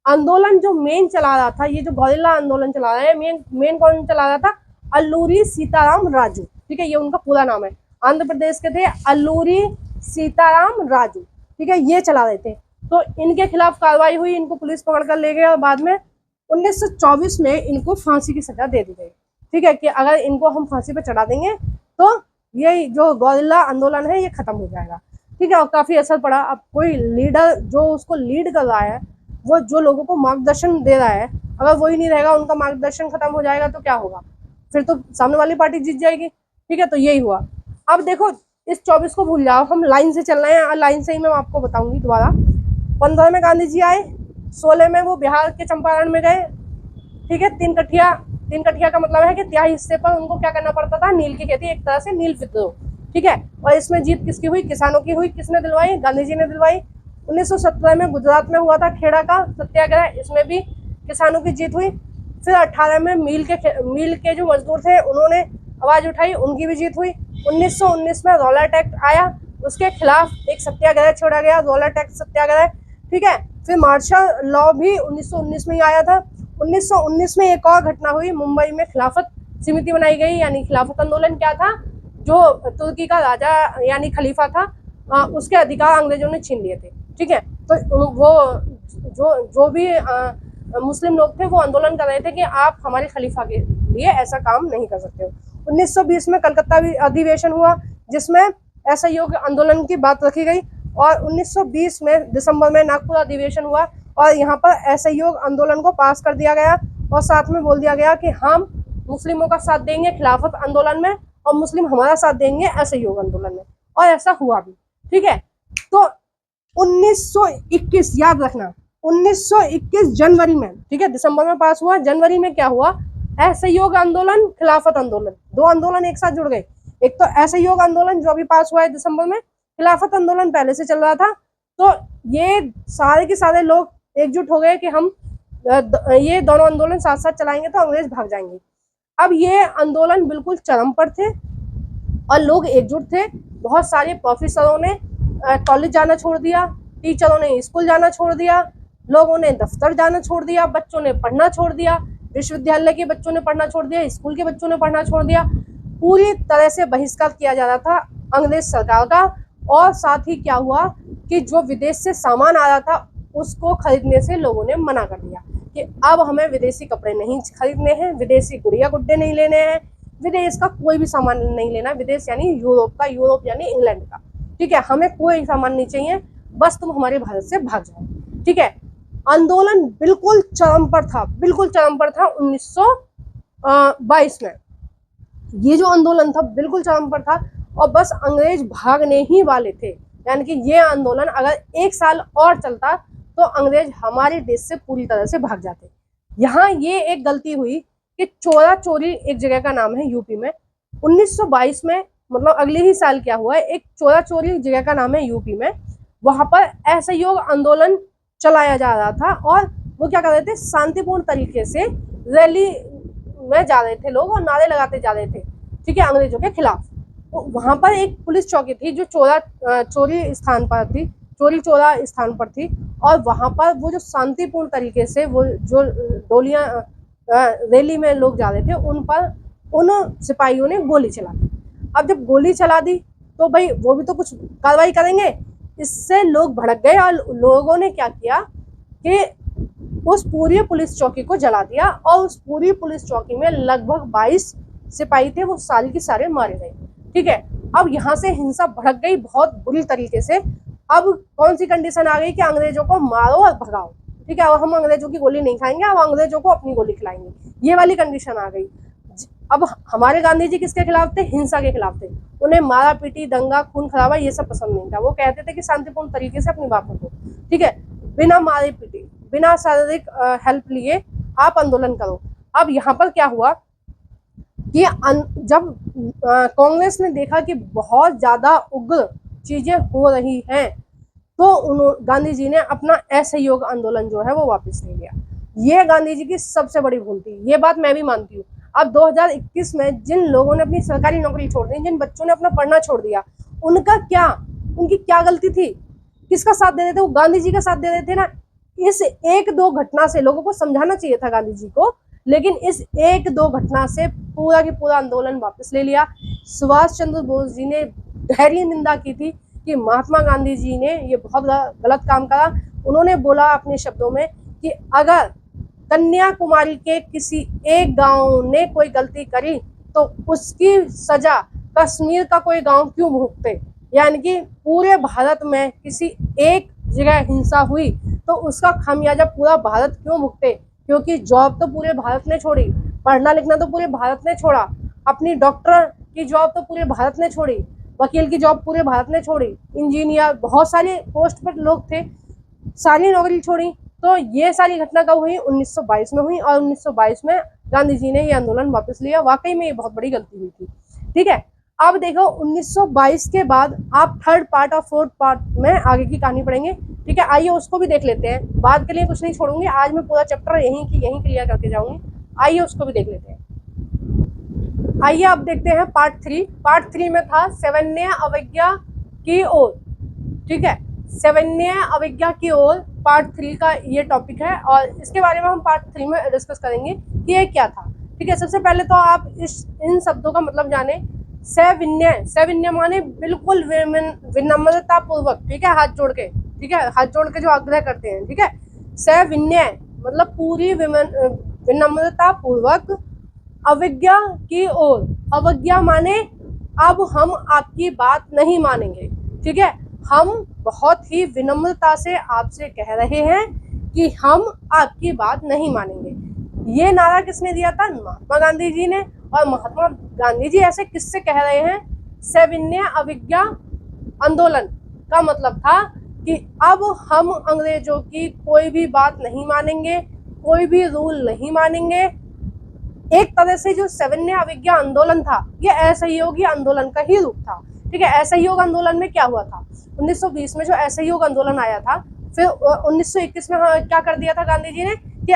आंदोलन जो मेन चला रहा था, ये जो गौरिल्ला आंदोलन चला रहा है, मेन कौन चला रहा था? अल्लूरी सीताराम राजू। ठीक है, ये उनका पूरा नाम है, आंध्र प्रदेश के थे अल्लूरी सीताराम राजू। ठीक है, ये चला रहे थे। तो इनके खिलाफ कार्रवाई हुई, इनको पुलिस पकड़ कर ले गए और बाद में 1924 में इनको फांसी की सजा दे दी गई। ठीक है, कि अगर इनको हम फांसी पे चढ़ा देंगे तो ये जो गौरिल्ला आंदोलन है ये खत्म हो जाएगा। ठीक है, और काफी असर पड़ा। अब कोई लीडर जो उसको लीड कर रहा है, वो जो लोगों को मार्गदर्शन दे रहा है, अगर वही नहीं रहेगा, उनका मार्गदर्शन खत्म हो जाएगा तो क्या होगा? फिर तो सामने वाली पार्टी जीत जाएगी। ठीक है, तो यही हुआ। अब देखो, इस 24 को भूल जाओ, हम लाइन से चल रहे हैं, लाइन से ही मैं आपको बताऊंगी दोबारा। 15 में गांधी जी आए, 16 में वो बिहार के चंपारण में गए। ठीक है, तीन कठिया का मतलब है कि तिहाई हिस्से पर उनको क्या करना पड़ता था? नील की खेती, एक तरह से नील विद्रोह। ठीक है, और इसमें जीत किसकी हुई? किसानों की हुई। किसने दिलवाई? गांधी जी ने दिलवाई। 1917 में गुजरात में हुआ था खेड़ा का सत्याग्रह, इसमें भी किसानों की जीत हुई। फिर 18 में मील के जो मजदूर थे उन्होंने आवाज उठाई, उनकी भी जीत हुई। 1919 में रॉलेट एक्ट आया, उसके खिलाफ एक सत्याग्रह छोड़ा गया, रॉलेट एक्ट सत्याग्रह। ठीक है, फिर मार्शल लॉ भी 1919 में ही आया था। 1919 में एक और घटना हुई, मुंबई में खिलाफत समिति बनाई गई, यानी खिलाफत आंदोलन क्या था? जो तुर्की का राजा यानी खलीफा था, उसके अधिकार अंग्रेजों ने छीन लिए थे। ठीक है, तो वो जो भी मुस्लिम लोग थे वो आंदोलन कर रहे थे कि आप हमारे खलीफा के लिए ऐसा काम नहीं कर सकते हो। 1920 में कलकत्ता अधिवेशन हुआ, जिसमें असहयोग आंदोलन की बात रखी गई, और 1920 में दिसंबर में नागपुर अधिवेशन हुआ और यहाँ पर असहयोग आंदोलन को पास कर दिया गया, और साथ में बोल दिया गया कि हम मुस्लिमों का साथ देंगे खिलाफत आंदोलन में और मुस्लिम हमारा साथ देंगे असहयोग आंदोलन में। और ऐसा हुआ भी। ठीक है, तो 1921 याद रखना, 1921 जनवरी में, ठीक है, दिसंबर में पास हुआ, जनवरी में क्या हुआ, असहयोग आंदोलन, खिलाफत आंदोलन, दो आंदोलन एक साथ जुड़ गए। एक तो असहयोग आंदोलन जो अभी पास हुआ है दिसंबर में, खिलाफत आंदोलन पहले से चल रहा था। तो ये सारे के सारे लोग एकजुट हो गए कि हम ये दोनों आंदोलन साथ साथ चलाएंगे तो अंग्रेज भाग जाएंगे। अब ये आंदोलन बिल्कुल चरम पर थे और लोग एकजुट थे। बहुत सारे प्रोफेसरों ने कॉलेज जाना छोड़ दिया, टीचरों ने स्कूल जाना छोड़ दिया, लोगों ने दफ्तर जाना छोड़ दिया, बच्चों ने पढ़ना छोड़ दिया, विश्वविद्यालय के बच्चों ने पढ़ना छोड़ दिया, स्कूल के बच्चों ने पढ़ना छोड़ दिया। पूरी तरह से बहिष्कार किया जा रहा था अंग्रेज सरकार का। और साथ ही क्या हुआ कि जो विदेश से सामान आ रहा था उसको खरीदने से लोगों ने मना कर दिया कि अब हमें विदेशी कपड़े नहीं खरीदने हैं, विदेशी गुड़िया गुड्डे नहीं लेने हैं, विदेश का कोई भी सामान नहीं लेना। विदेश यानी यूरोप का, यूरोप यानी इंग्लैंड का। ठीक है, हमें कोई सामान नहीं चाहिए, बस तुम हमारे भारत से भाग जाओ। ठीक है, आंदोलन बिल्कुल चरम पर था, बिल्कुल चरम पर था 1922 में। ये जो आंदोलन था बिल्कुल चरम पर था और बस अंग्रेज भागने ही वाले थे। यानी कि ये आंदोलन अगर एक साल और चलता तो अंग्रेज हमारे देश से पूरी तरह से भाग जाते। यहाँ ये एक गलती हुई कि चोरा चोरी एक जगह का नाम है यूपी में। 1922 में, मतलब अगले ही साल क्या हुआ है, एक चोरा चोरी जगह का नाम है यूपी में। वहां पर असहयोग आंदोलन चलाया जा रहा था और वो क्या कर रहे थे, शांतिपूर्ण तरीके से रैली में जा रहे थे लोग और नारे लगाते जा रहे थे, ठीक है, अंग्रेजों के खिलाफ। तो वहां पर एक पुलिस चौकी थी जो चोरी स्थान पर थी, चोरी चोरा स्थान पर थी। और वहां पर वो जो शांतिपूर्ण तरीके से वो जो डोलियां रैली में लोग जा रहे थे उन पर उन सिपाहियों ने गोली चला दी। अब जब गोली चला दी तो भाई वो भी तो कुछ कार्रवाई करेंगे, इससे लोग भड़क गए और लोगों ने क्या किया कि उस पूरी पुलिस चौकी को जला दिया और उस पूरी पुलिस चौकी में लगभग 22 सिपाही थे, वो सारे के सारे मारे गए। ठीक है, अब यहाँ से हिंसा भड़क गई बहुत बुरी तरीके से। अब कौन सी कंडीशन आ गई कि अंग्रेजों को मारो और भगाओ। ठीक है, अब हम अंग्रेजों की गोली नहीं खाएंगे, अब अंग्रेजों को अपनी गोली खिलाएंगे, ये वाली कंडीशन आ गई। अब हमारे गांधी जी किसके खिलाफ थे, हिंसा के खिलाफ थे। उन्हें मारा पीटी, दंगा, खून खराबा ये सब पसंद नहीं था। वो कहते थे कि शांतिपूर्ण तरीके से अपनी बात रखो, ठीक है, बिना मारे पीटे, बिना शारीरिक हेल्प लिए आप आंदोलन करो। अब यहाँ पर क्या हुआ कि जब कांग्रेस ने देखा कि बहुत ज्यादा उग्र चीजें हो रही हैं तो गांधी जी ने अपना असहयोग आंदोलन जो है वो वापस ले लिया। ये गांधी जी की सबसे बड़ी भूल थी, ये बात मैं भी मानती हूँ। अब 2021 में जिन लोगों ने अपनी सरकारी नौकरी छोड़ दी, जिन बच्चों ने अपना पढ़ना छोड़ दिया, उनकी क्या गलती थी, किसका साथ दे रहे थे, वो गांधी जी का साथ दे रहे थे ना। इस एक दो घटना से लोगों को समझाना चाहिए था गांधी जी को, लेकिन इस एक दो घटना से पूरा की पूरा आंदोलन वापस ले लिया। सुभाष चंद्र बोस जी ने गहरी निंदा की थी कि महात्मा गांधी जी ने ये बहुत गलत काम करा। उन्होंने बोला अपने शब्दों में कि अगर कन्याकुमारी के किसी एक गांव ने कोई गलती करी तो उसकी सजा कश्मीर का कोई गांव क्यों भुगते। यानी कि पूरे भारत में किसी एक जगह हिंसा हुई तो उसका खामियाजा पूरा भारत क्यों भुगते, क्योंकि जॉब तो पूरे भारत ने छोड़ी, पढ़ना लिखना तो पूरे भारत ने छोड़ा, अपनी डॉक्टर की जॉब तो पूरे भारत ने छोड़ी, वकील की जॉब पूरे भारत ने छोड़ी, इंजीनियर, बहुत सारे पोस्ट पर लोग थे, सारी नौकरी छोड़ी। तो ये सारी घटना कब हुई, 1922 में हुई। और 1922 में गांधी जी ने ये आंदोलन वापस लिया। वाकई में ये बहुत बड़ी गलती हुई थी। ठीक है, अब देखो 1922 के बाद आप थर्ड पार्ट और फोर्थ पार्ट में आगे की कहानी पढ़ेंगे। ठीक है, आइए उसको भी देख लेते हैं। बाद के लिए कुछ नहीं छोड़ूंगी, आज मैं पूरा चैप्टर यहीं क्लियर करके जाऊंगी। आइए उसको भी देख लेते हैं। आइए अब देखते हैं पार्ट 3। पार्ट 3 में था सैन्य अवज्ञा की ओर। ठीक है, सैन्य अवज्ञा की ओर पार्ट 3 का ये टॉपिक है और इसके बारे में हम पार्ट 3 में डिस्कस करेंगे कि ये क्या था। ठीक है, सबसे पहले तो आप इन शब्दों का मतलब जाने। सविनय माने बिल्कुल विनम्रता पूर्वक, ठीक है, हाथ जोड़ के, ठीक है, हाथ जोड़ के जो आग्रह करते हैं। ठीक है, सविनय मतलब पूरी विनम्रता पूर्वक अवज्ञा की ओर। अवज्ञा माने अब हम आपकी बात नहीं मानेंगे। ठीक है, हम बहुत ही विनम्रता से आपसे कह रहे हैं कि हम आपकी बात नहीं मानेंगे। ये नारा किसने दिया था, महात्मा गांधी जी ने। और महात्मा गांधी जी ऐसे किससे कह रहे हैं, सविनय अवज्ञा आंदोलन का मतलब था कि अब हम अंग्रेजों की कोई भी बात नहीं मानेंगे, कोई भी रूल नहीं मानेंगे। एक तरह से जो सविनय अवज्ञा आंदोलन था ये असहयोगी आंदोलन का ही रूप था। ठीक है, असहयोग आंदोलन में क्या हुआ था, 1920 में जो असहयोग आंदोलन आया था, फिर 1921 में क्या कर दिया था गांधी जी ने कि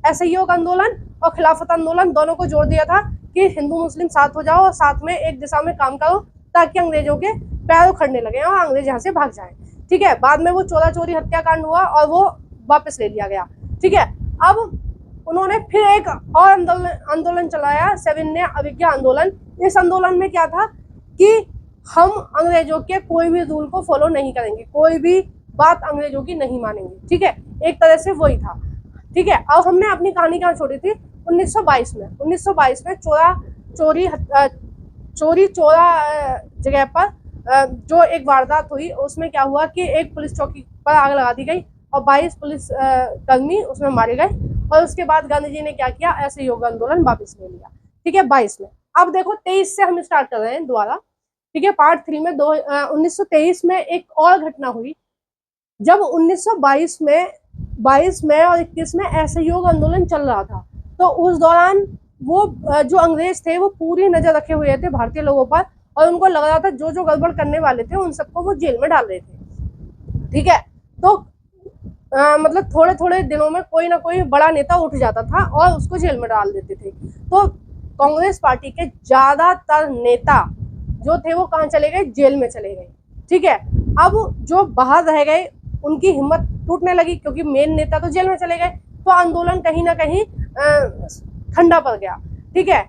असहयोग आंदोलन और खिलाफत आंदोलन दोनों को जोड़ दिया था कि हिंदू मुस्लिम साथ हो जाओ और साथ में एक दिशा में काम करो ताकि अंग्रेजों के पैर उखड़ने लगे और अंग्रेज यहाँ से भाग जाएं। ठीक है, बाद में वो चोरा चोरी हत्याकांड हुआ और वो वापस ले लिया गया। ठीक है, अब उन्होंने फिर एक और आंदोलन चलाया, सविनय अवज्ञा आंदोलन। इस आंदोलन में क्या था कि हम अंग्रेजों के कोई भी रूल को फॉलो नहीं करेंगे, कोई भी बात अंग्रेजों की नहीं मानेंगे। ठीक है, एक तरह से वही था। ठीक है, अब हमने अपनी कहानी कहाँ छोड़ी थी, 1922 में। 1922 में चोरी जगह पर जो एक वारदात हुई, उसमें क्या हुआ कि एक पुलिस चौकी पर आग लगा दी गई और 22 पुलिस कर्मी उसमें मारे गए। और उसके बाद गांधी जी ने क्या किया, असहयोग आंदोलन वापस ले लिया। ठीक है, 22 में। अब देखो 23 से हम स्टार्ट कर रहे हैं दोबारा। ठीक है, पार्ट 3 में 1923 में एक और घटना हुई, जब 1922 में 22 में और 21 में असहयोग आंदोलन चल रहा था। तो उस दौरान वो जो अंग्रेज थे वो पूरी नजर रखे हुए थे भारतीय लोगों पर और उनको लग रहा था जो जो गड़बड़ करने वाले थे उन सबको वो जेल में डाल रहे थे। ठीक है, तो मतलब थोड़े थोड़े दिनों में कोई ना कोई बड़ा नेता उठ जाता था और उसको जेल में डाल देते थे। तो कांग्रेस पार्टी के ज्यादातर नेता जो थे वो कहाँ चले गए, जेल में चले गए। ठीक है, अब जो बाहर रह गए उनकी हिम्मत टूटने लगी क्योंकि मेन नेता तो जेल में चले गए, तो आंदोलन कहीं ना कहीं ठंडा पड़ गया। ठीक है,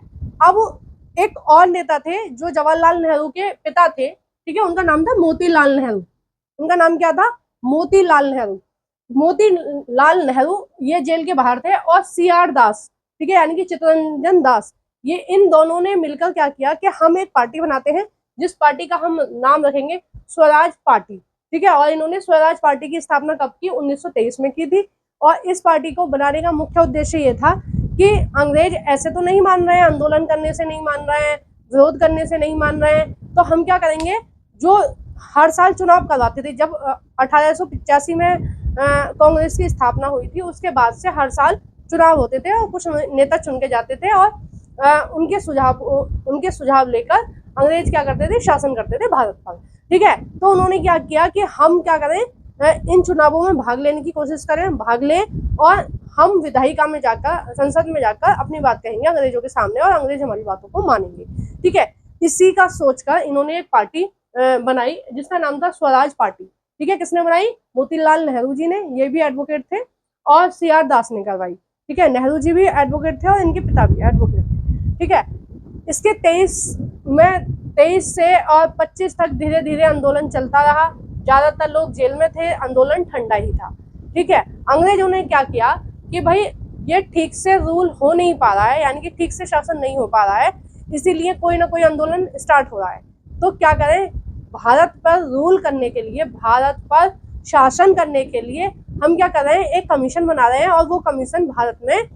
अब एक और नेता थे जो जवाहरलाल नेहरू के पिता थे। ठीक है, उनका नाम था मोतीलाल नेहरू। उनका नाम क्या था, मोतीलाल नेहरू। मोतीलाल नेहरू ये जेल के बाहर थे और CR दास, ठीक है, यानी कि चित्तरंजन दास, ये इन दोनों ने मिलकर क्या किया कि हम एक पार्टी बनाते हैं जिस पार्टी का हम नाम रखेंगे स्वराज पार्टी। ठीक है, और इन्होंने स्वराज पार्टी की स्थापना कब की, 1923 में की थी। और इस पार्टी को बनाने का मुख्य उद्देश्य ये था कि अंग्रेज ऐसे तो नहीं मान रहे हैं, आंदोलन करने से नहीं मान रहे हैं, विरोध करने से नहीं मान रहे हैं, तो हम क्या करेंगे, जो हर साल चुनाव करवाते थे, जब 1885 में कांग्रेस की स्थापना हुई थी उसके बाद से हर साल चुनाव होते थे और कुछ नेता चुन के जाते थे और उनके सुझाव लेकर अंग्रेज क्या करते थे, शासन करते थे भारत पर। ठीक है, तो उन्होंने क्या किया कि हम क्या करें, इन चुनावों में भाग लेने की कोशिश करें, भाग लें और हम विधायिका में जाकर, संसद में जाकर अपनी बात कहेंगे अंग्रेजों के सामने और अंग्रेज हमारी बातों को मानेंगे। ठीक है, इसी का सोचकर इन्होंने एक पार्टी बनाई जिसका नाम था स्वराज पार्टी। ठीक है, किसने बनाई, मोतीलाल नेहरू जी ने, ये भी एडवोकेट थे, और CR दास ने करवाई। ठीक है, नेहरू जी भी एडवोकेट थे और इनके पिता भी एडवोकेट थे। ठीक है, इसके 23 से और 25 तक धीरे धीरे आंदोलन चलता रहा। ज्यादातर लोग जेल में थे, आंदोलन ठंडा ही था। ठीक है, अंग्रेजों ने क्या किया कि भाई ये ठीक से रूल हो नहीं पा रहा है, यानी कि ठीक से शासन नहीं हो पा रहा है, इसीलिए कोई ना कोई आंदोलन स्टार्ट हो रहा है। तो क्या करें, भारत पर रूल करने के लिए, भारत पर शासन करने के लिए हम क्या कर रहे हैं, एक कमीशन बना रहे हैं और वो कमीशन भारत में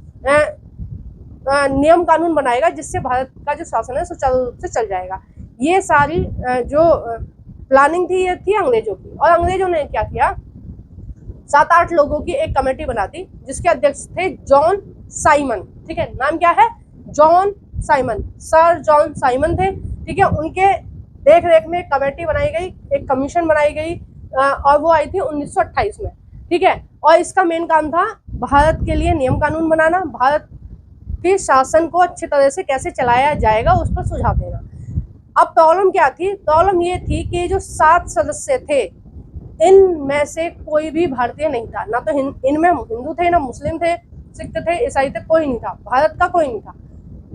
नियम कानून बनाएगा जिससे भारत का जो शासन है सुचारू रूप से चल जाएगा। ये सारी जो प्लानिंग थी ये थी अंग्रेजों की। और अंग्रेजों ने क्या किया, 7-8 लोगों की एक कमेटी बना दी जिसके अध्यक्ष थे जॉन साइमन। ठीक है, नाम क्या है, John Simon, sir John Simon थे। ठीक है, उनके देख रेख में कमेटी बनाई गई, एक कमीशन बनाई गई और वो आई थी 1928 में। ठीक है, और इसका मेन काम था भारत के लिए नियम कानून बनाना, भारत के शासन को अच्छी तरह से कैसे चलाया जाएगा उस पर सुझाव देना। अब प्रॉब्लम क्या थी, प्रॉब्लम ये थी कि जो 7 सदस्य थे इनमें से कोई भी भारतीय नहीं था, ना तो इनमें हिंदू थे, ना मुस्लिम थे, सिख थे, ईसाई थे, कोई नहीं था, भारत का कोई नहीं था।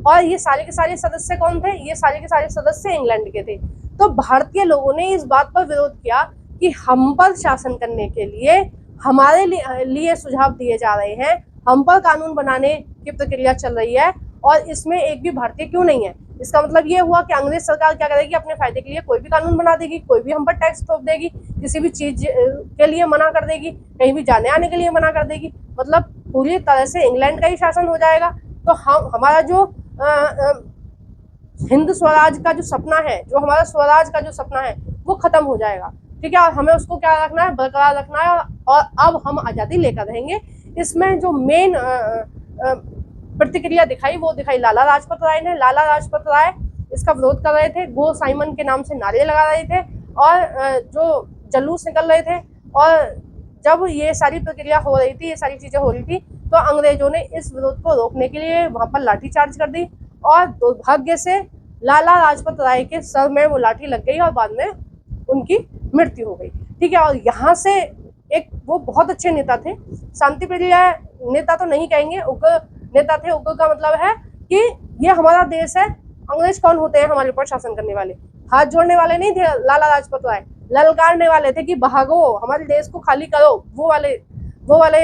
और ये सारे के सारे सदस्य कौन थे, ये सारे के सारे सदस्य इंग्लैंड के थे। तो भारतीय लोगों ने इस बात पर विरोध किया कि हम पर शासन करने के लिए हमारे लिए सुझाव दिए जा रहे हैं, हम पर कानून बनाने की प्रक्रिया चल रही है और इसमें एक भी भारतीय क्यों नहीं है। इसका मतलब ये हुआ कि अंग्रेज सरकार क्या करेगी, अपने फायदे के लिए कोई भी कानून बना देगी, कोई भी हम पर टैक्स थोप देगी, किसी भी चीज के लिए मना कर देगी, कहीं भी जाने आने के लिए मना कर देगी, मतलब पूरी तरह से इंग्लैंड का ही शासन हो जाएगा। तो हमारा जो हिंद स्वराज का जो सपना है, जो हमारा स्वराज का जो सपना है वो खत्म हो जाएगा। ठीक है, और हमें उसको क्या रखना है, बरकरार रखना है। और अब हम आज़ादी लेकर रहेंगे। इसमें जो मेन प्रतिक्रिया दिखाई वो दिखाई लाला लाजपत राय ने। लाला लाजपत राय इसका विरोध कर रहे थे, गो साइमन के नाम से नारे लगा रहे थे और जो जुलूस निकल रहे थे। और जब ये सारी प्रक्रिया हो रही थी, ये सारी चीजें हो रही थी, तो अंग्रेजों ने इस विरोध को रोकने के लिए वहां पर लाठीचार्ज कर दी और दुर्भाग्य से लाला लाजपत राय के सर में वो लाठी लग गई और बाद में उनकी मृत्यु हो गई। ठीक है, और यहाँ से एक वो बहुत अच्छे नेता थे, शांति प्रिय नेता तो नहीं कहेंगे, उग्र नेता थे। उग्र का मतलब है कि ये हमारा देश है, अंग्रेज कौन होते हैं हमारे ऊपर शासन करने वाले। हाथ जोड़ने वाले नहीं थे लाला लाजपत राय, ललकारने वाले थे कि भागो, हमारे देश को खाली करो, वो वाले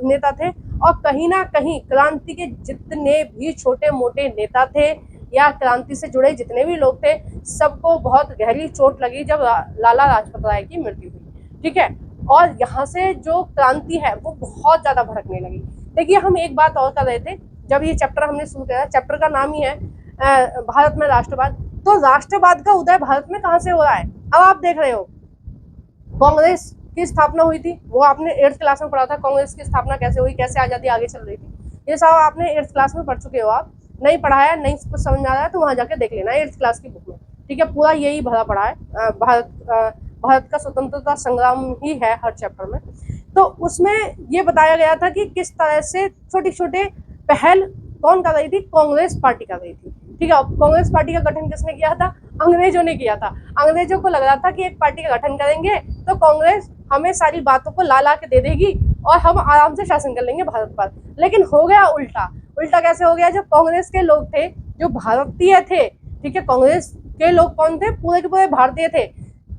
नेता थे। और कहीं ना कहीं क्रांति के जितने भी छोटे मोटे नेता थे या क्रांति से जुड़े जितने भी लोग थे, सबको बहुत गहरी चोट लगी जब लाला लाजपत राय की मृत्यु हुई। ठीक है, और यहाँ से जो क्रांति है वो बहुत ज्यादा भड़कने लगी। देखिए, हम एक बात और कर रहे थे जब ये चैप्टर हमने शुरू किया, चैप्टर का नाम ही है भारत में राष्ट्रवाद। तो राष्ट्रवाद का उदय भारत में कहाँ से हो रहा है? अब आप देख रहे हो, कांग्रेस की स्थापना हुई थी, वो आपने 8th क्लास में पढ़ा था, कांग्रेस की स्थापना कैसे हुई, कैसे आजादी आगे चल रही थी, ये सब आपने 8th क्लास में पढ़ चुके हो। आप नहीं पढ़ा है, नहीं कुछ समझ में आ रहा है तो वहां जाके देख लेना 8th क्लास की बुक में। ठीक है, पूरा यही भरा पड़ा है, भारत का स्वतंत्रता संग्राम ही है हर चैप्टर में। तो उसमें ये बताया गया था कि किस तरह से छोटे छोटे पहल कौन कर रही थी, कांग्रेस पार्टी कर रही थी। ठीक है, कांग्रेस पार्टी का गठन किसने किया था? अंग्रेजों ने किया था। अंग्रेजों को लग रहा था कि एक पार्टी का गठन करेंगे तो कांग्रेस हमें सारी बातों को ला के दे देगी और हम आराम से शासन कर लेंगे भारत पर। लेकिन हो गया उल्टा। उल्टा कैसे हो गया? जब कांग्रेस के लोग थे जो भारतीय थे, ठीक है, कांग्रेस के लोग कौन थे? पूरे के पूरे भारतीय थे।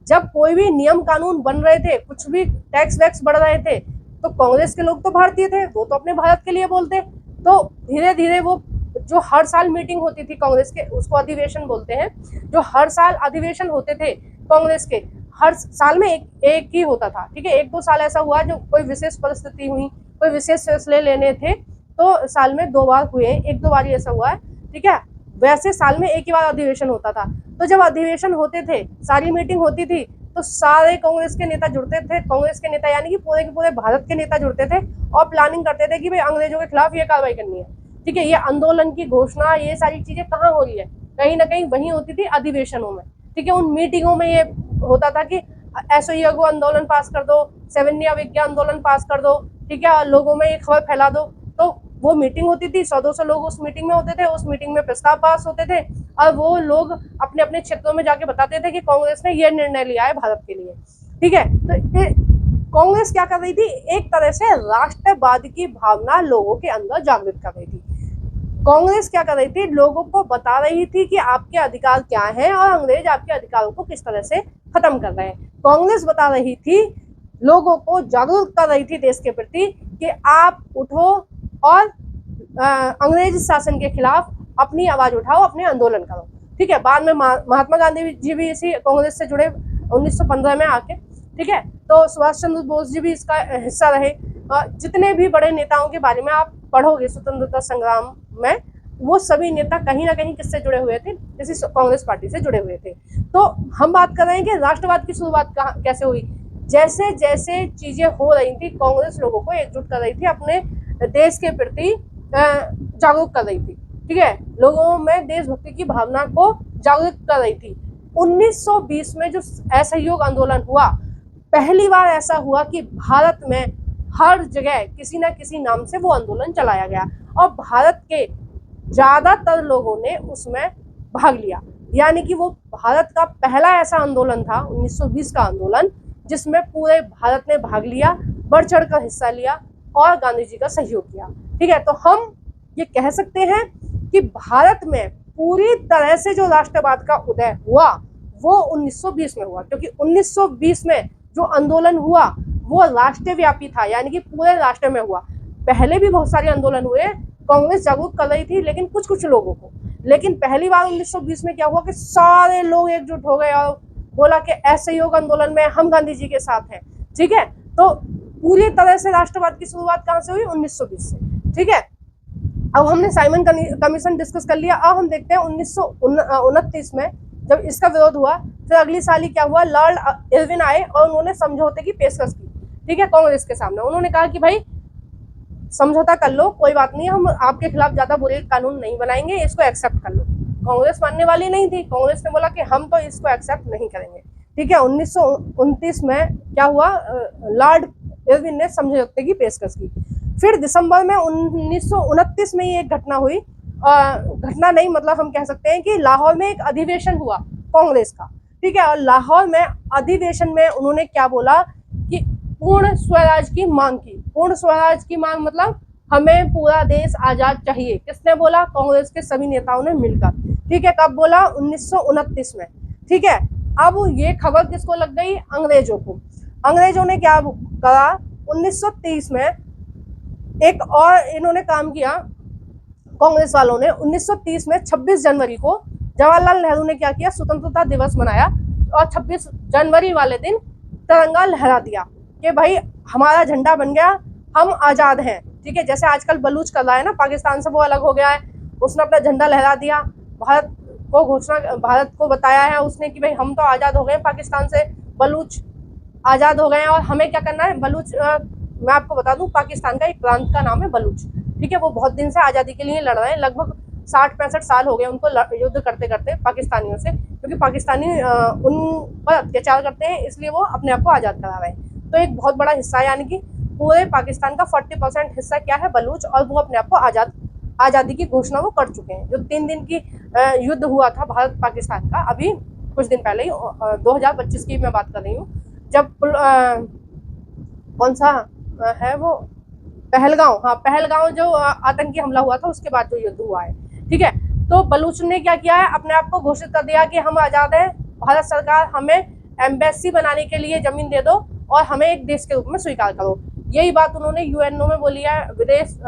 जब कोई भी नियम कानून बन रहे थे, कुछ भी टैक्स वैक्स बढ़ रहे थे, तो कांग्रेस के लोग तो भारतीय थे, वो तो अपने भारत के लिए बोलते। तो धीरे धीरे वो जो हर साल मीटिंग होती थी कांग्रेस के, उसको अधिवेशन बोलते हैं, जो हर साल अधिवेशन होते थे कांग्रेस के, हर साल में एक ही होता था। ठीक है, 1-2 साल ऐसा हुआ जो कोई विशेष परिस्थिति हुई, कोई विशेष फैसले लेने थे तो साल में 2 बार हुए, 1-2 बार ऐसा हुआ है। ठीक है, वैसे साल में एक ही बार अधिवेशन होता था। तो जब अधिवेशन होते थे, सारी मीटिंग होती थी, तो सारे कांग्रेस के नेता जुड़ते थे। कांग्रेस के नेता यानी कि पूरे के पूरे भारत के नेता जुड़ते थे और प्लानिंग करते थे कि भाई अंग्रेजों के खिलाफ ये कार्रवाई करनी है। ठीक है, ये आंदोलन की घोषणा, ये सारी चीजें कहाँ हो रही है? कहीं ना कहीं वहीं होती थी, अधिवेशनों में। ठीक है, उन मीटिंगों में ये होता था कि असहयोग आंदोलन पास कर दो, 7 अवज्ञा आंदोलन पास कर दो। ठीक है, और लोगों में ये खबर फैला दो। तो वो मीटिंग होती थी, 100-200 लोग उस मीटिंग में होते थे, उस मीटिंग में प्रस्ताव पास होते थे और वो लोग अपने अपने क्षेत्रों में जाके बताते थे कि कांग्रेस ने ये निर्णय लिया है भारत के लिए। ठीक है, तो कांग्रेस क्या कर रही थी? एक तरह से राष्ट्रवाद की भावना लोगों के अंदर जागृत कर रही थी। कांग्रेस क्या कर रही थी? लोगों को बता रही थी कि आपके अधिकार क्या हैं और अंग्रेज आपके अधिकारों को किस तरह से खत्म कर रहे हैं। कांग्रेस बता रही थी, लोगों को जागरूक कर रही थी देश के प्रति कि आप उठो और अंग्रेज शासन के खिलाफ अपनी आवाज उठाओ, अपने आंदोलन करो। ठीक है, बाद में महात्मा गांधी जी भी इसी कांग्रेस से जुड़े 1915 में आके। ठीक है, तो सुभाष चंद्र बोस जी भी इसका हिस्सा रहे। जितने भी बड़े नेताओं के बारे में आप पढ़ोगे स्वतंत्रता संग्राम में, वो सभी नेता कहीं ना कहीं किससे जुड़े हुए थे? इसी कांग्रेस पार्टी से जुड़े हुए थे। तो हम बात कर रहे हैं कि राष्ट्रवाद की शुरुआत कैसे हुई। जैसे जैसे चीजें हो रही थी, कांग्रेस लोगों को एकजुट कर रही थी, अपने देश के प्रति जागरूक कर रही थी। ठीक है, लोगों में देशभक्ति की भावना को जागरूक कर रही थी। 1920 में जो असहयोग आंदोलन हुआ, पहली बार ऐसा हुआ कि भारत में हर जगह किसी न किसी नाम से वो आंदोलन चलाया गया और भारत के ज्यादातर लोगों ने उसमें भाग लिया। यानी कि वो भारत का पहला ऐसा आंदोलन था 1920 का आंदोलन जिसमें पूरे भारत ने भाग लिया, बढ़ चढ़ कर हिस्सा लिया और गांधी जी का सहयोग किया। ठीक है, तो हम ये कह सकते हैं कि भारत में पूरी तरह से जो राष्ट्रवाद का उदय हुआ वो 1920 में हुआ, क्योंकि 1920 में जो आंदोलन हुआ वो राष्ट्रव्यापी था, यानी कि पूरे राष्ट्र में हुआ। पहले भी बहुत सारे आंदोलन हुए, कांग्रेस जागरूक कर रही थी लेकिन कुछ कुछ लोगों को। लेकिन पहली बार 1920 में क्या हुआ कि सारे लोग एकजुट हो गए और बोला कि असहयोग आंदोलन में हम गांधी जी के साथ हैं। ठीक है, तो पूरी तरह से राष्ट्रवाद की शुरुआत कहाँ से हुई? 1920 से। ठीक है, अब हमने साइमन कमीशन डिस्कस कर लिया। अब हम देखते हैं 1929 में जब इसका विरोध हुआ फिर अगली साल ही क्या हुआ, लॉर्ड इरविन आए और उन्होंने समझौते की पेशकश की, ठीक है, कांग्रेस के सामने। उन्होंने कहा कि भाई समझौता कर लो, कोई बात नहीं, हम आपके खिलाफ ज्यादा बुरे कानून नहीं बनाएंगे, इसको एक्सेप्ट कर लो। कांग्रेस मानने वाली नहीं थी, कांग्रेस ने बोला कि हम तो इसको एक्सेप्ट नहीं करेंगे, ठीक है। 1929 में क्या हुआ, लॉर्ड इरविन ने समझौते की पेशकश की। फिर दिसंबर में 1929 में ये एक घटना हुई, घटना नहीं मतलब हम कह सकते हैं कि लाहौर में एक अधिवेशन हुआ कांग्रेस का, ठीक है। और लाहौर में अधिवेशन में उन्होंने क्या बोला कि पूर्ण स्वराज की मांग की। पूर्ण स्वराज की मांग मतलब हमें पूरा देश आजाद चाहिए। किसने बोला, कांग्रेस के सभी नेताओं ने मिलकर, ठीक है। कब बोला, 1929 में, ठीक है। अब ये खबर किसको लग गई, अंग्रेजों को। अंग्रेजों ने क्या करा, 1930 में एक और इन्होंने काम किया, कांग्रेस वालों ने 1930 में 26 जनवरी को जवाहरलाल नेहरू ने क्या किया, स्वतंत्रता दिवस मनाया और 26 जनवरी वाले दिन तिरंगा लहरा दिया कि भाई हमारा झंडा बन गया, हम आजाद हैं, ठीक है। जैसे आजकल बलूच कर रहा है ना, पाकिस्तान से वो अलग हो गया है, उसने अपना झंडा लहरा दिया, भारत को बताया है उसने कि भाई हम तो आजाद हो गए पाकिस्तान से, बलूच आजाद हो गए और हमें क्या करना है। बलूच मैं आपको बता दूं, पाकिस्तान का एक प्रांत का नाम है बलूच, ठीक है। वो बहुत दिन से आज़ादी के लिए लड़ रहे हैं, लगभग 60-65 साल हो गए उनको युद्ध करते करते पाकिस्तानियों से, क्योंकि पाकिस्तानी उन पर अत्याचार करते हैं, इसलिए वो अपने आप को आज़ाद करा रहे हैं। तो एक बहुत बड़ा हिस्सा, यानी कि पूरे पाकिस्तान का 40% हिस्सा क्या है, बलूच, और वो अपने आप को आज़ादी की घोषणा वो कर चुके हैं। जो 3 दिन की युद्ध हुआ था भारत पाकिस्तान का, अभी कुछ दिन पहले ही 2025 की मैं बात कर रही हूँ, जब कौन सा है वो, पहलगांव, हाँ पहलगांव जो आतंकी हमला हुआ था उसके बाद जो युद्ध हुआ है, ठीक है। तो बलूच ने क्या किया है, अपने आप को घोषित कर दिया कि हम आजाद हैं, भारत सरकार हमें एम्बेसी बनाने के लिए जमीन दे दो और हमें एक देश के रूप में स्वीकार करो। यही बात उन्होंने यूएनओ में बोली है, विदेश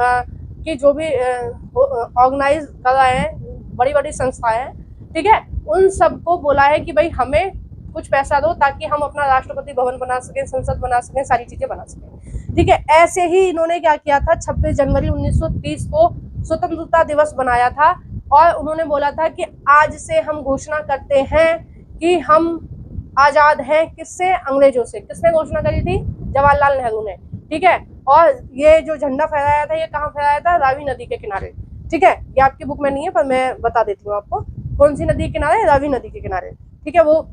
की जो भी ऑर्गेनाइज कर रहे हैं बड़ी बड़ी संस्थाएं हैं, ठीक है, उन सबको बोला है कि भाई हमें कुछ पैसा दो ताकि हम अपना राष्ट्रपति भवन बना सकें, संसद बना सकें, सारी चीजें बना सकें, ठीक है। ऐसे ही इन्होंने क्या किया था, 26 जनवरी 1930 को स्वतंत्रता दिवस बनाया था और उन्होंने बोला था कि आज से हम घोषणा करते हैं कि हम आजाद हैं, किससे, अंग्रेजों से। किसने घोषणा करी थी, जवाहरलाल नेहरू ने, ठीक है। और ये जो झंडा फहराया था, ये कहाँ फहराया था, रावी नदी के किनारे, ठीक है। ये आपकी बुक में नहीं है पर मैं बता देती हूँ आपको, कौन सी नदी के किनारे, रावी नदी के किनारे, ठीक है। वो